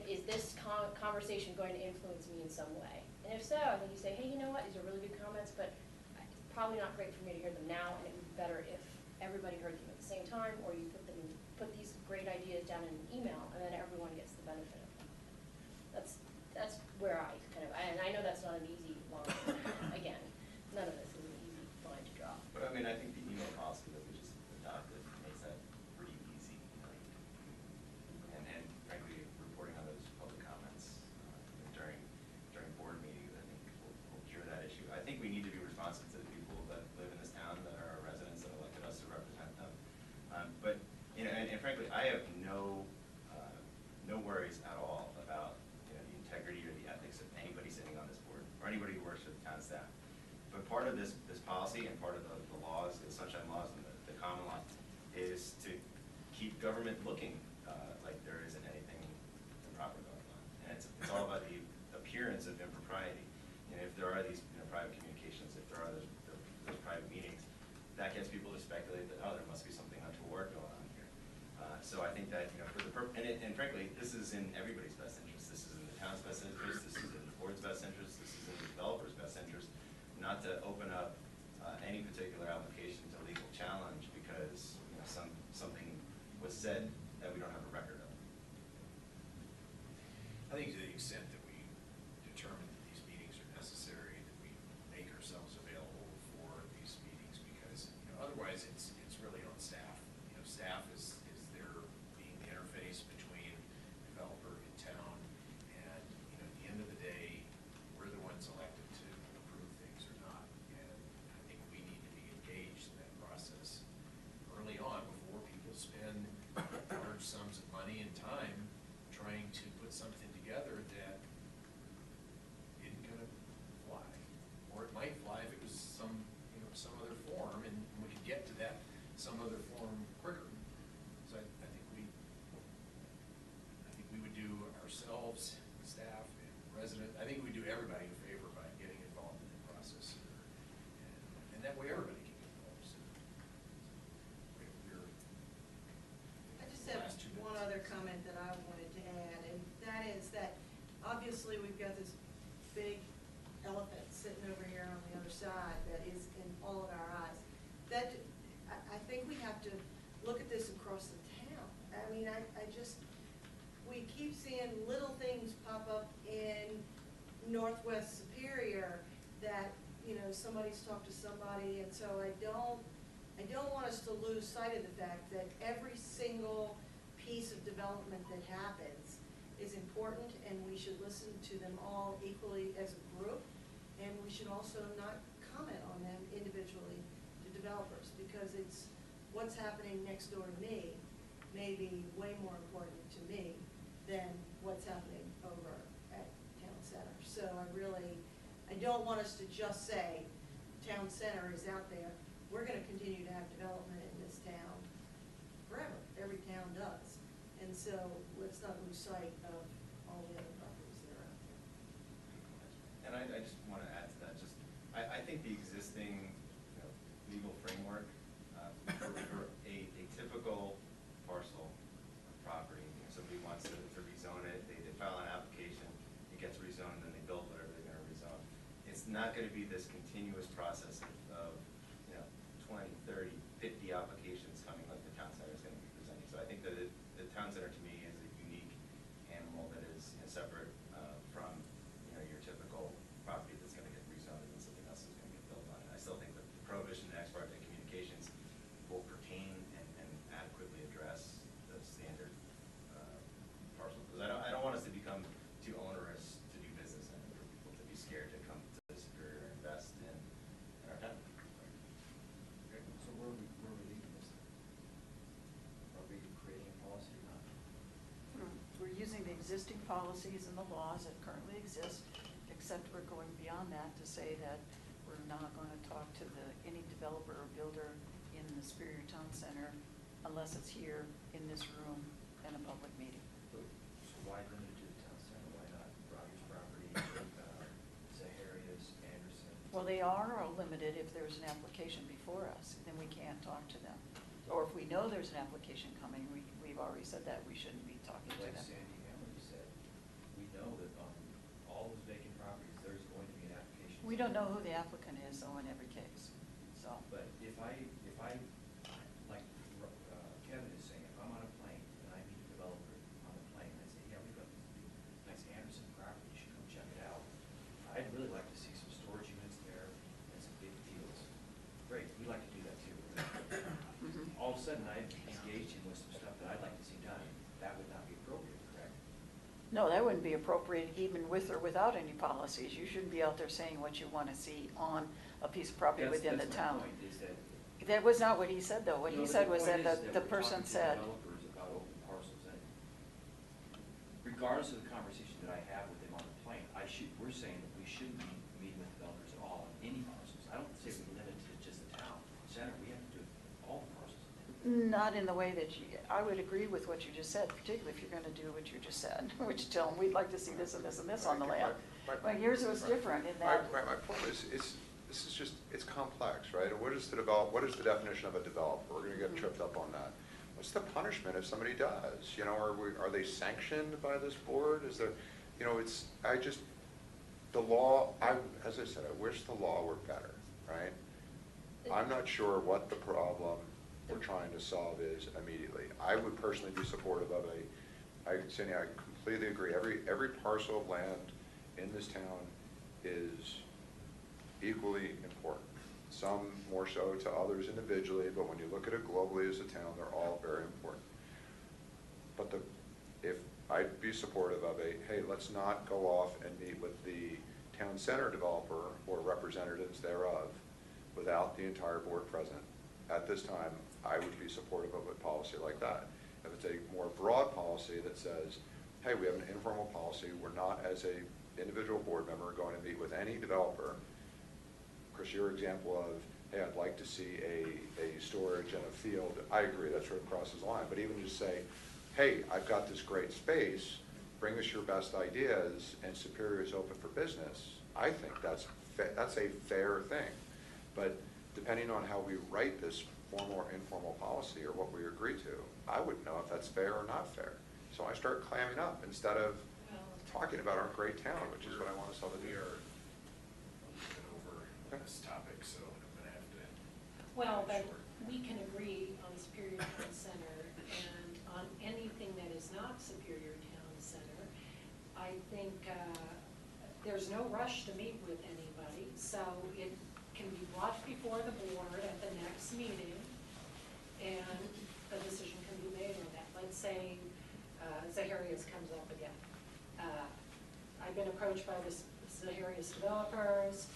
S13: is this conversation going to influence me in some way? And if so, I think you say, hey, you know what, these are really good comments, but it's probably not great for me to hear them now, and it would be better if everybody heard them at the same time, or you put these great ideas down in an email, and then everyone gets the benefit of them. That's where I and I know that's not an easy line. Again, none of this is an easy line to draw.
S2: But I mean, I think the email policy that we just adopted makes that pretty easy. And frankly, reporting on those public comments during board meetings, I think will cure that issue. I think we need to be responsive to the people that live in this town, that are our residents, that elected us to represent them. But and frankly, I have no worries at all about the integrity or the ethics of anybody sitting on this board or anybody who works for the town staff. But part of this policy and part of the laws, the sunshine laws and the common law, is to keep government looking like there isn't anything improper going on. And it's all about the appearance of impropriety. And if there are these private communications, if there are those private meetings, that gets people to speculate that, oh, there must be something untoward going on here. So I think that for the and frankly, this is in everybody's best interest. This is in the town's best interest. This is in the board's best interest. This is in the developer's best interest. Not to open up any particular application to legal challenge because something was said that we don't have a record of.
S6: I think to the extent that we determine that these meetings are necessary, that we make ourselves available for these meetings, because otherwise it's really on staff. Staff is there being the interface between developer and town, and at the end of the day, we're the ones elected to approve things or not. And I think we need to be engaged in that process early on before people spend large sums of money and time trying to put something together that isn't gonna fly. Or it might fly if it was some other form, and we could get to that some other form quicker. So I think we would do ourselves, staff, and resident, I think we do everybody a favor by getting involved in the process. And that way everybody can get involved. So
S14: I just have one other comment that I wanted to add, and that is that obviously we've got this big elephant sitting over here on the other side that is in all of our eyes. That, I think we have to look at this across the town. I mean, we keep seeing little things pop up in Northwest Superior that, somebody's talked to somebody, and so I don't want us to lose sight of the fact that every single piece of development that happens is important, and we should listen to them all equally as a group, and we should also not comment on them individually to developers, because it's what's happening next door to me may be way more important to me than what's happening over at Town Center. So I don't want us to just say Town Center is out there. We're gonna continue to have development in this town forever. Every town does. And so let's not lose sight of all the other properties that are out there.
S2: And I just want to add to that. I think the existing legal framework for a typical parcel of property, somebody wants to rezone it, they file an application, it gets rezoned, then they build whatever they're going to rezone. It's not going to be this continuous process of 20, 30, 50 applications coming like the town center is going to be presenting. So I think that the town center to me is a unique animal that is separate from your typical property that's going to get rezoned and something else is going to get built on it. I still think that the prohibition of ex parte communications will pertain and adequately address the standard parcel. Because I don't want us to become too onerous to do business and for people to be scared to come to Superior and invest in our town.
S5: existing policies and the laws that currently exist, except we're going beyond that to say that we're not gonna talk to any developer or builder in the Superior Town Center unless it's here in this room in a public meeting.
S7: So why limit it to the town center? Why not Rogers property, Zaharias, Anderson?
S5: Well, they are limited if there's an application before us, then we can't talk to them. Or if we know there's an application coming, we've already said that we shouldn't be talking to
S7: Like
S5: them.
S7: Sandy Hamlin said, we know that on all those vacant properties, there's going to be an application.
S5: We don't know who the applicant is, though, in every case, so.
S7: But if I, like Kevin is saying, if I'm on a plane and I meet a developer on the plane, I say, yeah, we've got this nice Anderson property, you should come check it out. I'd really like to see some storage units there and some big fields. Great, we like to do that too. All of a sudden, I've engaged him with some stuff that I'd like to see done. That would not be appropriate, correct?
S5: No, that wouldn't be appropriate even with or without any policies. You shouldn't be out there saying what you want to see on a piece of property within the town.
S7: That's my point, is that.
S5: That was not what he said, though. What he
S7: No, but
S5: said
S7: the
S5: was
S7: point
S5: that
S7: is
S5: the
S7: we're
S5: person
S7: talking to
S5: said,
S7: developers about open parcels, and regardless of the conversation that I have with him on the plane, we're saying that we shouldn't be meeting with developers at all on any parcels. I don't say we limit it to just the town center, we have to do it all the parcels.
S5: not in the way that I would agree with what you just said, particularly if you're gonna do what you just said, which tell them, we'd like to see this and this and this on the land. Well, yours was different in that.
S8: My point is, this is just, it's complex, right? And what is the definition of a developer? We're gonna get tripped up on that. What's the punishment if somebody does? You know, are they sanctioned by this board? Is there, you know, the law, as I said, I wish the law were better, right? I'm not sure what the problem we're trying to solve is immediately. I would personally be supportive of Cindy, I completely agree. Every parcel of land in this town is equally important. Some more so to others individually, but when you look at it globally as a town, they're all very important. But if I'd be supportive of hey, let's not go off and meet with the town center developer or representatives thereof without the entire board present. At this time, I would be supportive of a policy like that. If it's a more broad policy that says, hey, we have an informal policy, we're not as a individual board member going to meet with any developer. Chris, your example of, hey, I'd like to see a storage and a field, I agree, that sort of crosses the line. But even just say, hey, I've got this great space, bring us your best ideas, and Superior is open for business, I think that's a fair thing. But depending on how we write this formal or informal policy or what we agree to, I wouldn't know if that's fair or not fair. So I start clamming up instead of talking about our great town, which is what I want us all to do.
S6: We are over this topic, so I'm gonna have to.
S3: Well,
S6: cut
S3: but
S6: it short.
S3: we can agree on Superior Town Center and on anything that is not Superior Town Center. I think there's no rush to meet with anybody, so it can be brought before the board at the next meeting, and a decision can be made on that. Let's say Zaharias comes up again. I've been approached by the Zaharias developers,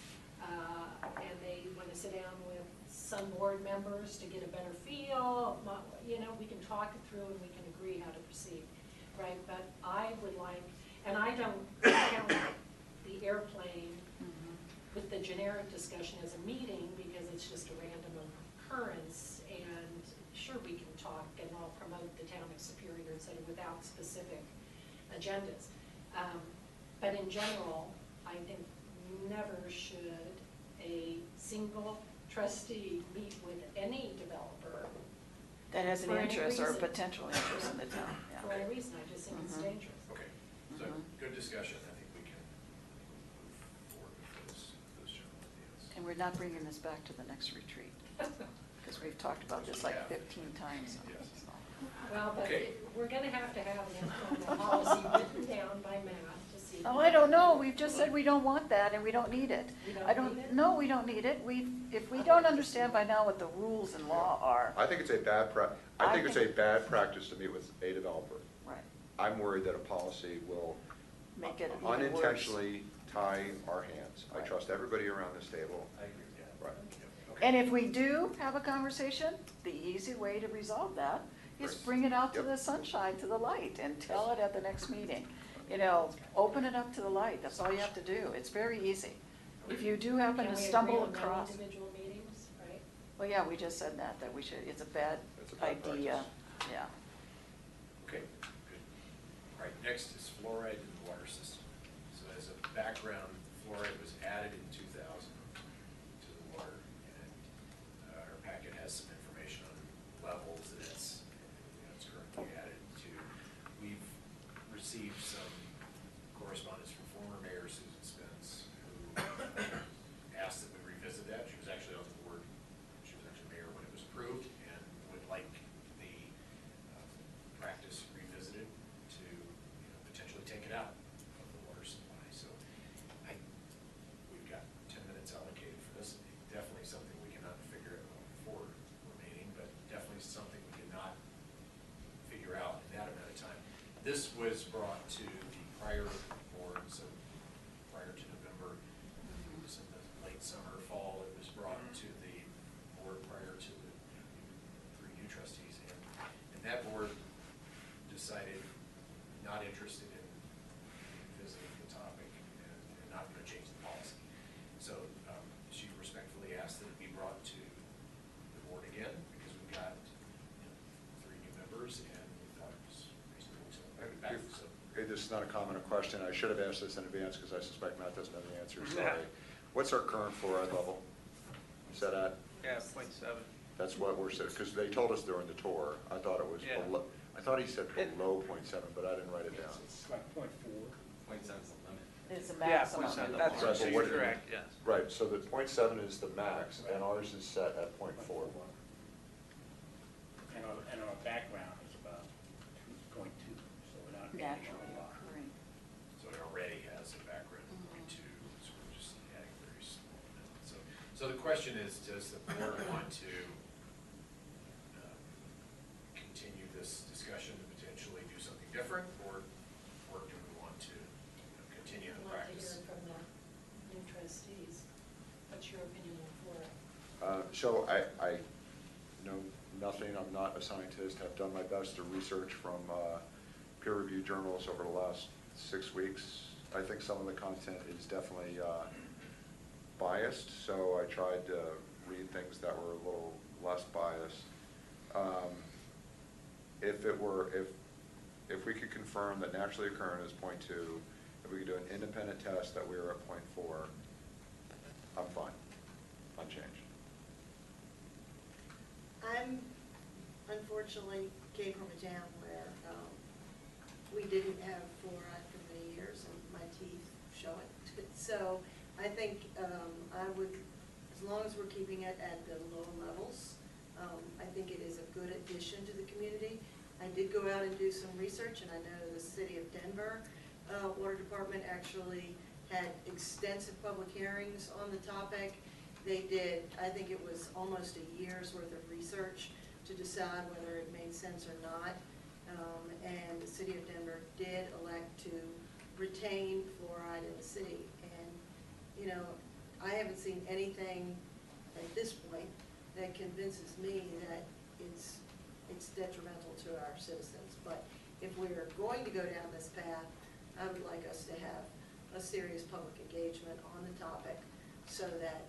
S3: and they want to sit down with some board members to get a better feel. You know, we can talk it through and we can agree how to proceed, right? But I would like, and I don't count the airplane with the generic discussion as a meeting because it's just a random occurrence. And sure, we can talk and I'll promote the town of Superior, et cetera, without specific agendas. But in general, I think never should a single trustee meet with any developer
S5: that has an
S3: for any
S5: interest or
S3: reason.
S5: potential interest in the town, yeah.
S3: For any reason. I just think it's dangerous.
S6: Okay, so
S5: Mhm.
S6: good discussion. I think we can move forward with those general ideas.
S5: And we're not bringing this back to the next retreat, because we've talked about this like 15 times.
S6: Yes.
S5: So.
S3: Well, but
S6: Okay.
S3: we're gonna have to have an informal policy written down by Matt to see.
S5: Oh, I don't know, we've just said we don't want that and we don't need it.
S3: We don't
S5: I don't,
S3: need it?
S5: no, we don't need it. If we don't understand by now what the rules and law are,
S8: I think it's a bad practice to meet with a developer.
S5: right,
S8: I'm worried that a policy will
S5: make it even worse.
S8: unintentionally tie our hands. I
S5: Right.
S8: trust everybody around this table.
S7: I agree with that.
S8: Right.
S6: Okay.
S5: And if we do have a conversation, the easy way to resolve that is bring it out to the sunshine, to the light, and tell it at the next meeting. You know, open it up to the light, that's all you have to do, it's very easy. If you do happen to stumble
S3: Can we agree on
S5: across.
S3: no individual meetings, right?
S5: Well, yeah, we just said that we should, it's a bad
S8: It's a bad
S5: idea,
S8: practice.
S5: yeah.
S6: Okay, good. All right, next is fluoride in the water system. So as a background, fluoride was added in 2000 to the water, and our packet has some information on levels that it's currently added to. We've received some correspondence from former Mayor Susan Spence, who asked that we revisit that. She was actually on the board, she was actually mayor when it was approved, and would like the practice revisited to potentially take it out of the water supply. So we've got 10 minutes allocated for this. Definitely something we cannot figure out for remaining, but definitely something we cannot figure out in that amount of time. This was brought to the prior board, so prior to November, it was in the late summer, fall, it was brought to the board prior to the three new trustees, and that board decided not interested in visiting the topic and not going to change the policy. So she respectfully asked that it be brought to the board again, because we've got three new members, and we thought it was reasonable to bring it back. So
S8: Hey, this is not a comment or question. I should have asked this in advance because I suspect Matt doesn't know the answer. Sorry. What's our current fluoride level? Is that at?
S4: Yeah, 0.7.
S8: That's what we're saying, because they told us during the tour. I thought it was
S4: Yeah.
S8: below, I thought he said below .7, but I didn't write it down.
S7: It's like .4. .7's the limit.
S5: It's a
S4: Yeah,
S5: maximum.
S4: 0.7,
S8: Right,
S4: that's
S8: but what-
S4: correct, yes.
S8: Right, so the .7 is the max, and ours is set at .4.
S15: And our background is about 2.2, so we're not adding
S5: Naturally
S15: a lot.
S5: occurring.
S6: So it already has a background of .2, so we're just adding very small amounts. So the question is, does the board want to continue this discussion to potentially do something different, or do we want to continue the
S3: I'd like to
S6: practice?
S3: hear from the new trustees. What's your opinion on fluoride?
S8: So I know nothing, I'm not a scientist, have done my best to research from peer-reviewed journals over the last 6 weeks. I think some of the content is definitely biased, so I tried to read things that were a little less biased. If we could confirm that naturally occurring is .2, if we could do an independent test that we were at .4, I'm fine, unchanged.
S14: I'm unfortunately came from a town where we didn't have fluoride for many years, and my teeth show it. So I think I would, as long as we're keeping it at the low levels, I think it is a good addition to the community. I did go out and do some research, and I know the city of Denver Water Department actually had extensive public hearings on the topic. They did, I think it was almost a year's worth of research to decide whether it made sense or not. And the city of Denver did elect to retain fluoride in the city. And, you know, I haven't seen anything at this point that convinces me that it's detrimental to our citizens. But if we're going to go down this path, I would like us to have a serious public engagement on the topic so that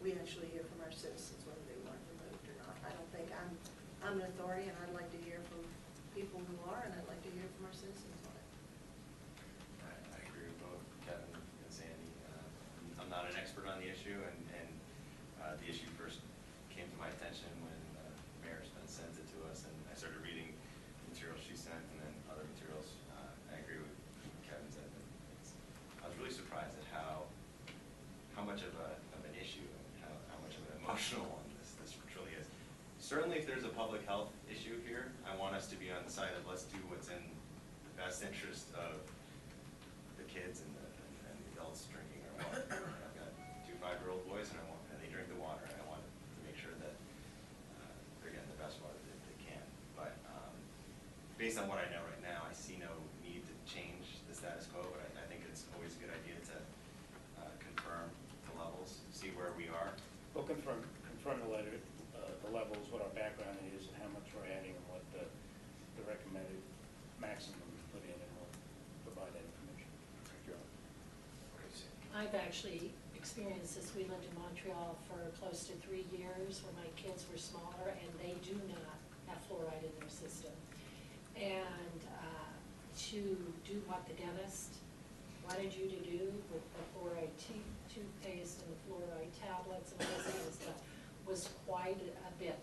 S14: we actually hear from our citizens whether they want it removed or not. I don't think I'm an authority, and I'd like to hear from people who are, and I'd like to hear from our citizens on it.
S7: I agree with both Kevin and Sandy. I'm not an expert on the issue, and the issue first came to my attention when Mayor Spence sent it to us, and I started reading materials she sent and then other materials. I agree with Kevin said. I was really surprised at how much of an issue and how much of an emotional one this truly is. Certainly, if there's a public health issue here, I want us to be on the side of let's do what's in the best interest of the kids and the adults drinking our water. I've got 2 5-year-old boys, and they drink the water, and I want to make sure that they're getting the best water that they can. But based on what I know right now, I see no need to change the status quo, but I think it's always a good idea to confirm the levels, see where we are.
S15: We'll confirm the levels, what our background is, and how much we're adding, and what
S3: I've actually experienced this. We lived in Montreal for close to 3 years when my kids were smaller, and they do not have fluoride in their system. And to do what the dentist wanted you to do with the fluoride toothpaste and the fluoride tablets and all this kind of stuff was quite a bit.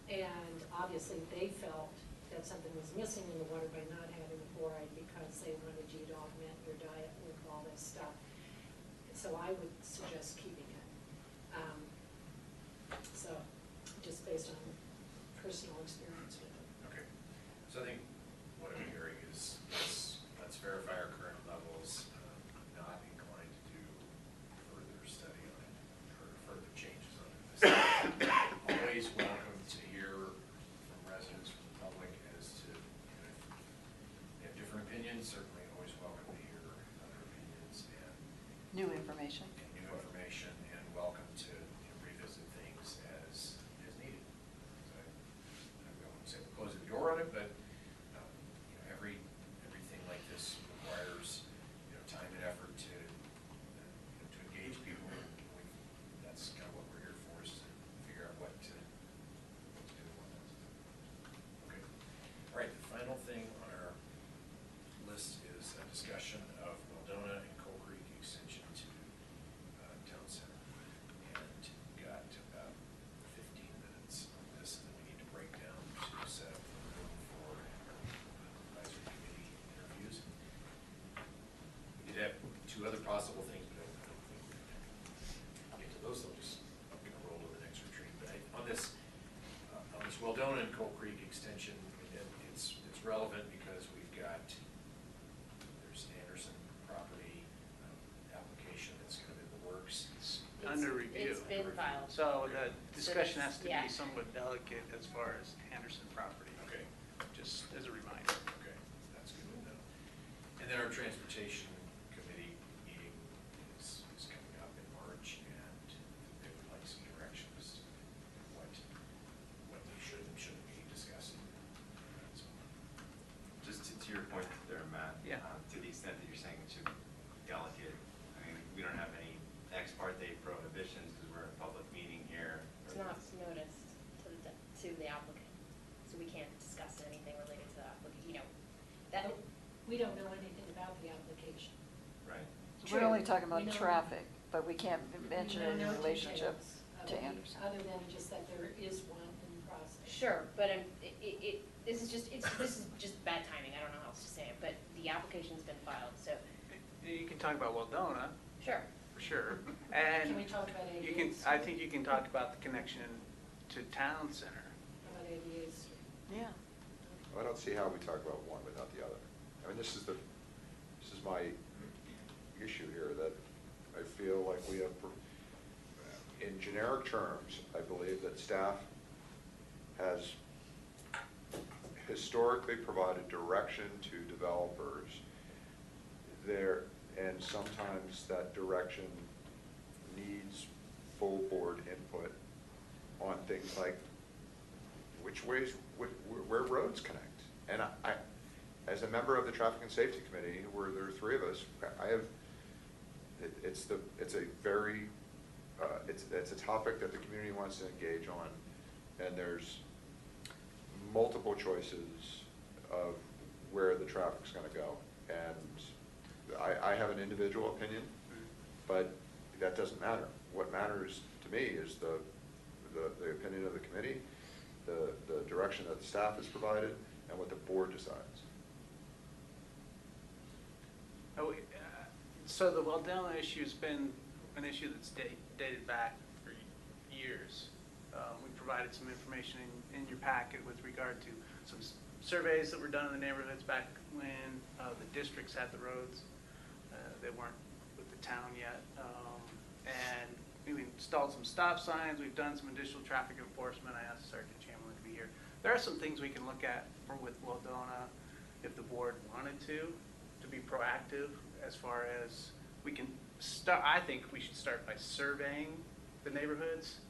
S3: And obviously, they felt that something was missing in the water by not having the fluoride because they wanted you to augment your diet with all this stuff. So I would suggest keeping it. So, just based on personal experience with it.
S1: Okay, so I think what I'm hearing is, let's verify our current levels. I'm not inclined to do further study on it or further changes on it. Always welcome to hear from residents, from the public as to, if they have different opinions, certainly always welcome to hear other opinions and
S5: New information.
S1: new information, and welcome to revisit things as needed. So I won't say we'll close the door on it, but everything like this requires time and effort to engage people. That's kind of what we're here for, is to figure out what to do on that. Okay. All right. The final thing on our list is a discussion of Waldona and Coal Creek extension to Town Center. And we've got about 15 minutes on this, and then we need to break down to set up the room for advisory committee interviews. We did have 2 other possible things, but I don't think we're going to get to those. They'll just roll to the next retreat. But on this Waldona and Coal Creek extension, it's relevant because we've got, there's Anderson property application that's kind of in the works.
S4: It's under review.
S13: It's been filed.
S4: So the discussion has to
S13: Yeah.
S4: be somewhat delicate as far as Anderson property,
S1: Okay.
S4: just as a reminder.
S1: Okay, that's good to know. And then our transportation committee meeting is coming up in March, and they would like some direction as to what we should and shouldn't be discussing. So,
S16: Just to your point there, Matt.
S4: Yeah.
S16: To the extent that you're saying it should be delicate, I mean, we don't have any ex parte prohibitions because we're in a public meeting here.
S13: It's not noticed to the applicant, so we can't discuss anything related to the applicant, that.
S3: We don't know anything about the application.
S16: Right.
S5: We're only talking
S3: We
S5: about
S3: know-
S5: traffic, but we can't mention
S3: We
S5: it
S3: know
S5: in
S3: no
S5: relationship
S3: details of
S5: to
S3: it,
S5: Anderson.
S3: Other than just that there is one in process.
S13: Sure, but this is just bad timing, I don't know how else to say it, but the application's been filed, so,
S4: You can talk about Waldona,
S13: sure.
S4: for sure.
S3: Can we
S4: And
S3: talk about
S4: you can,
S3: ADA's?
S4: I think you can talk about the connection to Town Center.
S3: How about ADA's?
S5: Yeah.
S8: I don't see how we talk about one without the other. I mean, this is my issue here, that I feel like we have, in generic terms, I believe that staff has historically provided direction to developers there, and sometimes that direction needs full board input on things like which ways, where roads connect. And I, as a member of the Traffic and Safety Committee, where there are 3 of us, it's a very, it's a topic that the community wants to engage on, and there's multiple choices of where the traffic's gonna go. And I have an individual opinion, but that doesn't matter. What matters to me is the opinion of the committee, the direction that the staff has provided, and what the board decides.
S4: So the Waldona issue's been an issue that's dated back for years. We provided some information in your packet with regard to some surveys that were done in the neighborhoods back when the districts had the roads. They weren't with the town yet. And we installed some stop signs. We've done some additional traffic enforcement. I asked Sergeant Chamberlain to be here. There are some things we can look at with Waldona if the board wanted to be proactive as far as we can start. I think we should start by surveying the neighborhoods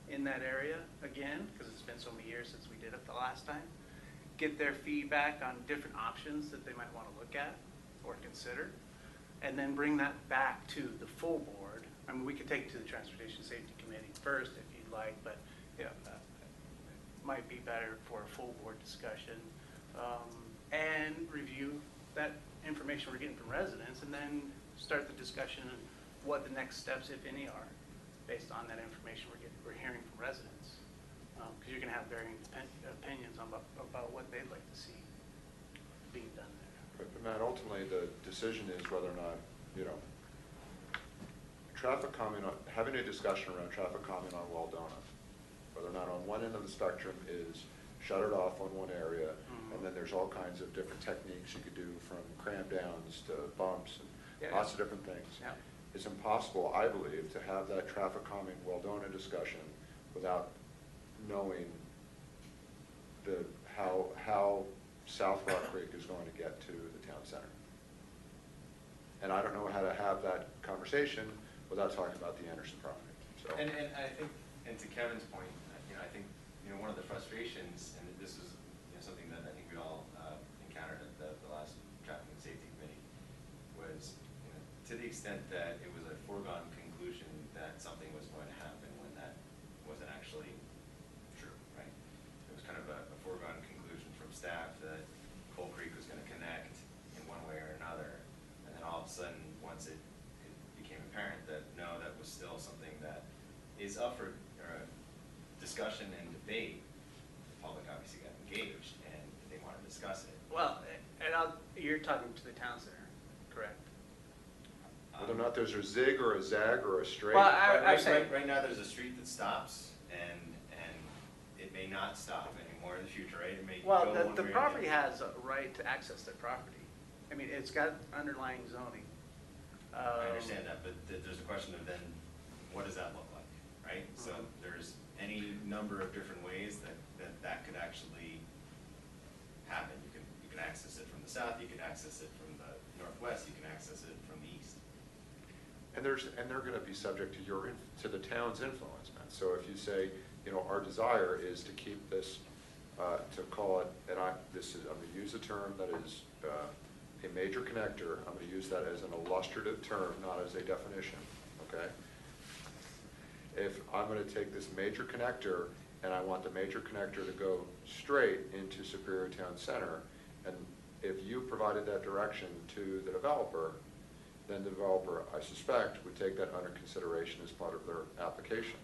S4: in that area again, because it's been so many years since we did it the last time. Get their feedback on different options that they might want to look at or consider. and then bring that back to the full board. I mean, we could take it to the Transportation Safety Committee first if you'd like, but, yeah, that might be better for a full board discussion. And review that information we're getting from residents, and then start the discussion on what the next steps, if any, are, based on that information we're hearing from residents. Because you're going to have varying opinions about what they'd like to see being done there.
S8: But Matt, ultimately, the decision is whether or not, traffic calming, having a discussion around traffic calming on Waldona, whether or not on one end of the spectrum is shut it off on one area, and then there's all kinds of different techniques you could do, from cram downs to bumps and lots of different things.
S4: Yeah.
S8: It's impossible, I believe, to have that traffic calming Waldona discussion without knowing how South Rock Creek is going to get to the town center. And I don't know how to have that conversation without talking about the Anderson property. So.
S16: And I think, and to Kevin's point, I think, one of the frustrations, and this is something that I think we all encountered at the last Traffic and Safety Committee, was to the extent that it was a foregone conclusion that something was going to happen when that wasn't actually true, right? It was kind of a foregone conclusion from staff that Coal Creek was going to connect in one way or another, and then all of a sudden, once it became apparent that no, that was still something that is up for discussion and debate, the public obviously got engaged and they want to discuss it.
S4: Well, and you're talking to the town center, correct?
S8: Whether or not there's a zig or a zag or a straight.
S4: Well,
S16: right now there's a street that stops and it may not stop anymore in the future, right? It may go one way or
S4: the
S16: the
S4: property
S16: other.
S4: has a right to access their property. I mean, it's got underlying zoning.
S16: I understand that, but there's a question of then, what does that look like, right? So there's any number of different ways that could actually happen. You can access it from the south, you can access it from the northwest, you can access it from the east.
S8: And they're going to be subject to the town's influence, man. So if you say, our desire is to keep this, to call it, and I'm going to use a term that is a major connector. I'm going to use that as an illustrative term, not as a definition. Okay. If I'm going to take this major connector and I want the major connector to go straight into Superior Town Center, and if you provided that direction to the developer, then the developer, I suspect, would take that under consideration as part of their application.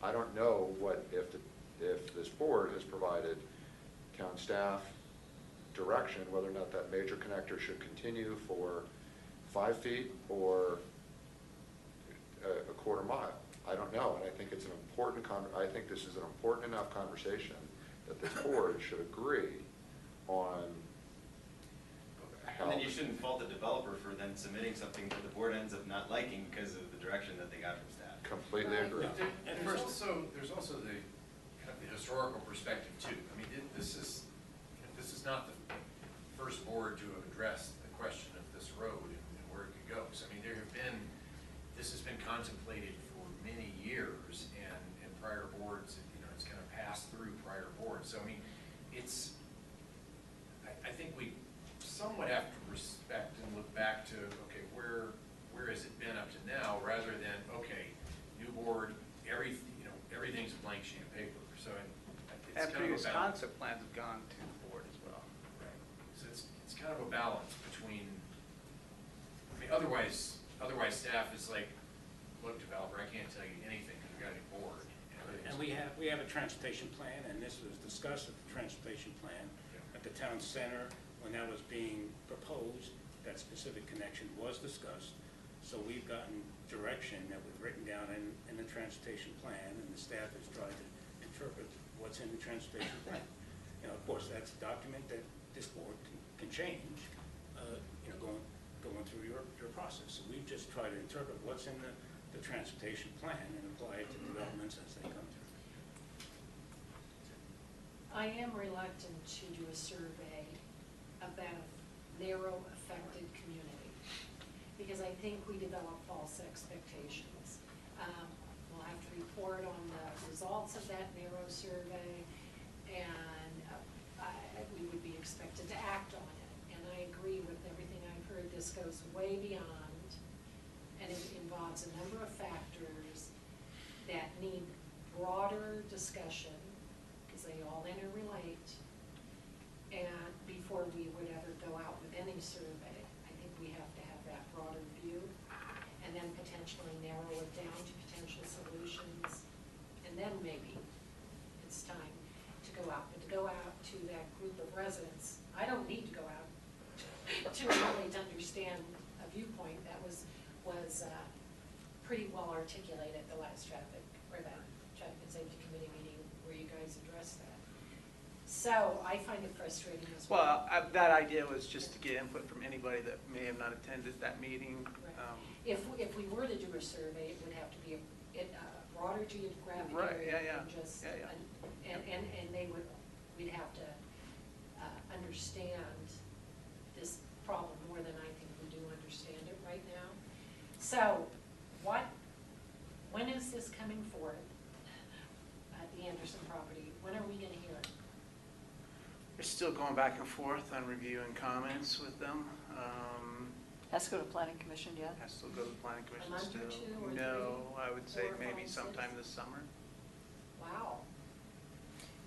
S8: I don't know if this board has provided town staff direction whether or not that major connector should continue for 5 feet or a quarter mile. I don't know, and I think it's an important I think this is an important enough conversation that this board should agree on how.
S16: And then you shouldn't fault the developer for then submitting something that the board ends up not liking because of the direction that they got from staff.
S8: Completely agree.
S1: And there's also the kind of the historical perspective too. I mean, this is not the first board to have addressed the question of this road and where it could go. So I mean, this has been contemplated for many years, and prior boards, it's kind of passed through prior boards. So I mean, I think we somewhat have to respect and look back to, okay, where has it been up to now, rather than, okay, new board, everything's a blank sheet of paper. So it's
S4: And
S1: kind
S4: previous
S1: of a balance.
S4: concept plans have gone to the board as well.
S1: Right. So it's kind of a balance between, I mean, otherwise staff is like, look, developer, I can't tell you anything because we've got a new board.
S15: And we have a transportation plan, and this was discussed at the transportation plan at the town center when that was being proposed. That specific connection was discussed. So we've gotten direction that we've written down in the transportation plan, and the staff has tried to interpret what's in the transportation plan. Of course, that's a document that this board can change, going through your process. So we've just tried to interpret what's in the transportation plan and apply it to developments as they come through.
S3: I am reluctant to do a survey of that narrow affected community, because I think we develop false expectations. We'll have to report on the results of that narrow survey, and we would be expected to act on it. And I agree with everything I've heard this goes way beyond, and it involves a number of factors that need broader discussion, because they all interrelate, and before we would ever go out with any survey, I think we have to have that broader view, and then potentially narrow it down to potential solutions, and then maybe it's time to go out. But to go out to that group of residents, I don't need to go out to really understand a viewpoint that was pretty well articulated at the last traffic and safety committee meeting where you guys addressed that. So I find it frustrating as well.
S4: Well, that idea was just to get input from anybody that may have not attended that meeting.
S3: If we were to do a survey, it would have to be a broader geographic
S4: Right,
S3: area
S4: yeah,
S3: than just,
S4: yeah.
S3: and we'd have to understand this problem more than I think we do understand it right now. So when is this coming forth at the Anderson property? When are we gonna hear it?
S4: We're still going back and forth on reviewing comments with them.
S5: Has to go to planning commission yet?
S4: Has to go to the planning commission
S3: month or
S4: still.
S3: two or
S4: No, I would say
S3: 4,
S4: maybe
S3: 5, 6?
S4: sometime this summer.
S3: Wow.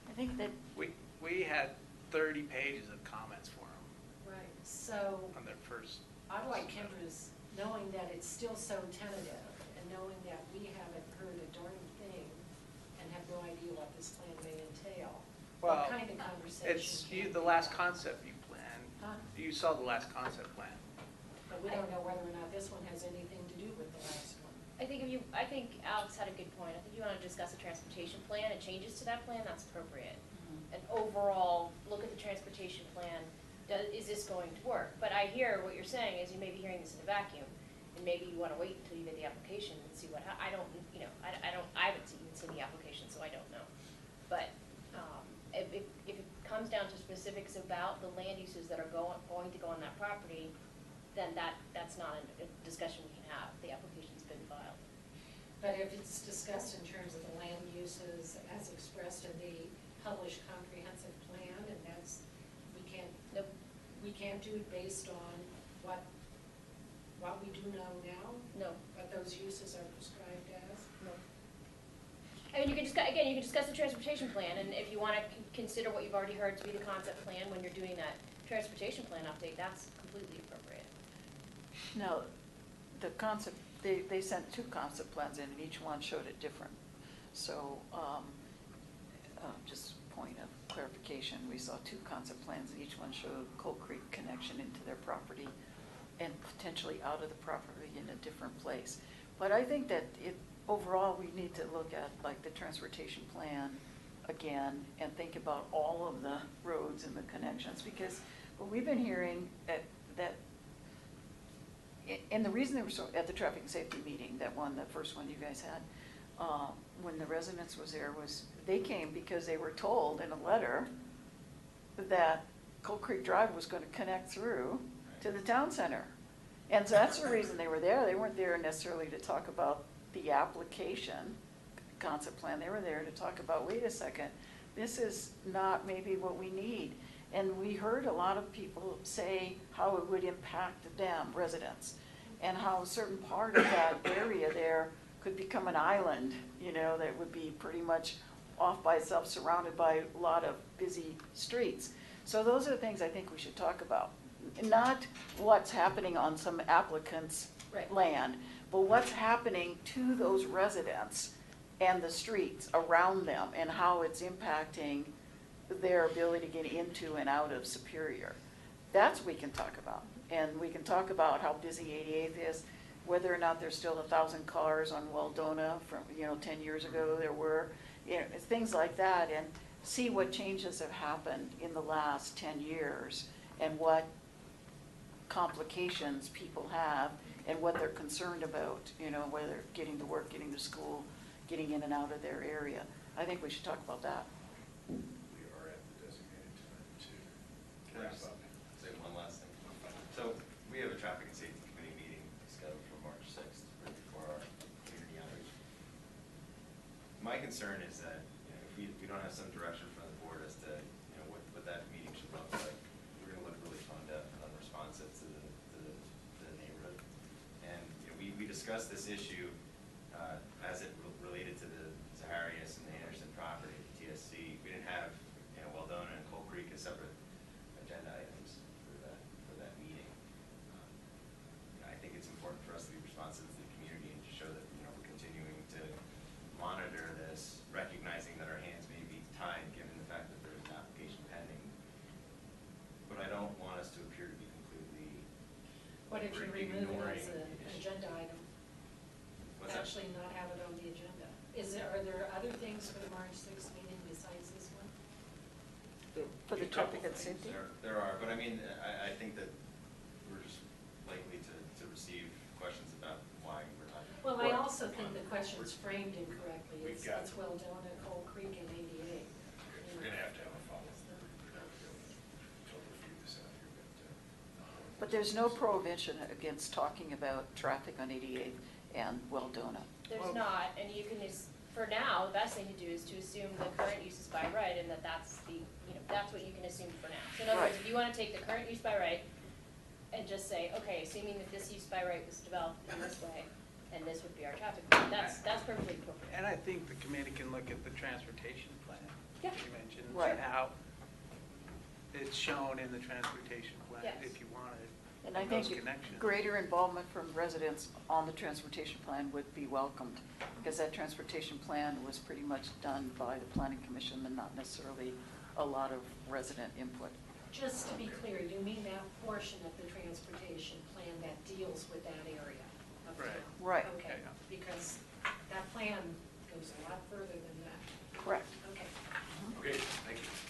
S5: I think that,
S4: We had 30 pages of comments for them
S3: Right, so
S4: on their first.
S3: I like Kendra's, knowing that it's still so tentative, and knowing that we haven't heard a darn thing and have no idea what this plan may entail.
S4: Well,
S3: What kind of conversation?
S4: It's
S3: can
S4: the
S3: we
S4: last
S3: have?
S4: concept you planned.
S3: Huh?
S4: You saw the last concept plan.
S3: But we don't know whether or not this one has anything to do with the last one.
S13: I think Alex had a good point. I think you want to discuss a transportation plan and changes to that plan, that's appropriate. And overall, look at the transportation plan, is this going to work? But I hear what you're saying is you may be hearing this in a vacuum, and maybe you want to wait until you get the application and see I don't, I haven't even seen the application, so I don't know. But if it comes down to specifics about the land uses that are going to go on that property, then that's not a discussion we can have. The application's been filed.
S3: But if it's discussed in terms of the land uses as expressed in the published comprehensive plan, and that's,
S13: Nope.
S3: we can't do it based on what we do know now?
S13: No.
S3: What those uses are prescribed as?
S13: No. I mean, you can discuss the transportation plan, and if you want to consider what you've already heard to be the concept plan when you're doing that transportation plan update, that's completely appropriate.
S5: no, the concept, they sent 2 concept plans in, and each one showed it different. So, just point of clarification, we saw 2 concept plans, and each one showed Coal Creek connection into their property and potentially out of the property in a different place. But I think that overall, we need to look at like the transportation plan again and think about all of the roads and the connections, because what we've been hearing and the reason they were so, at the traffic and safety meeting, the first one you guys had, when the residents was there, was they came because they were told in a letter that Coal Creek Drive was going to connect through to the town center. And so that's the reason they were there. They weren't there necessarily to talk about the application concept plan. They were there to talk about, wait a second, this is not maybe what we need. And we heard a lot of people say how it would impact them, residents, and how a certain part of that area there could become an island, that would be pretty much off by itself, surrounded by a lot of busy streets. So those are the things I think we should talk about. Not what's happening on some applicant's land, but what's happening to those residents and the streets around them and how it's impacting their ability to get into and out of Superior. That's what we can talk about. And we can talk about how busy 88th is, whether or not there's still 1,000 cars on Weldona from, 10 years ago there were, things like that, and see what changes have happened in the last 10 years and what complications people have and what they're concerned about, whether getting to work, getting to school, getting in and out of their area. I think we should talk about that.
S8: We are at the designated time to
S16: Can I just say one last thing? So we have a traffic and safety committee meeting scheduled for March 6th, right before our community outreach. My concern is that if we don't have some direction from the board as to what that meeting should look like, we're going to look really tone deaf and unresponsive to the discussed this issue as it related to the Zaharias and the Anderson property, the TSC. We didn't have, Waldona and Coal Creek as separate agenda items for that meeting. I think it's important for us to be responsive to the community and to show that, we're continuing to monitor this, recognizing that our hands may be tied given the fact that there's an application pending. But I don't want us to appear to be completely
S3: What if you remove it
S16: ignoring
S3: as an
S16: the issue.
S3: agenda item?
S16: What's that?
S3: Actually not have it on the agenda? Are there other things for the March 6th meeting besides this one?
S5: For the traffic and safety?
S16: There are, but I mean, I think that we're just likely to receive questions about why we're not.
S3: Well, I also think the question's framed incorrectly.
S6: We've
S3: It's
S6: got-
S3: Waldona, Coal Creek, and ADA.
S6: We're gonna have to have a follow-up. We're gonna have to go totally figure this out here,
S5: But there's no prohibition against talking about traffic on 88 and Weldona.
S13: There's not, and you can just, for now, the best thing to do is to assume the current use is by right, and that's the, that's what you can assume for now. So in other words,
S5: Right.
S13: if you wanna take the current use by right and just say, okay, assuming that this use by right was developed in this way, and this would be our traffic plan, that's perfectly appropriate.
S4: And I think the committee can look at the transportation plan
S13: Yeah.
S4: that you mentioned,
S5: Right.
S4: and how it's shown in the transportation plan,
S13: Yes.
S4: if you wanted.
S5: And I
S4: those
S5: think
S4: connections.
S5: greater involvement from residents on the transportation plan would be welcomed, because that transportation plan was pretty much done by the planning commission and not necessarily a lot of resident input.
S3: Just to be clear, you mean that portion of the transportation plan that deals with that area of town?
S4: Right.
S5: Right.
S3: Okay,
S4: Yeah.
S3: because that plan goes a lot further than that.
S5: Correct.
S3: Okay.
S6: Okay, thank you.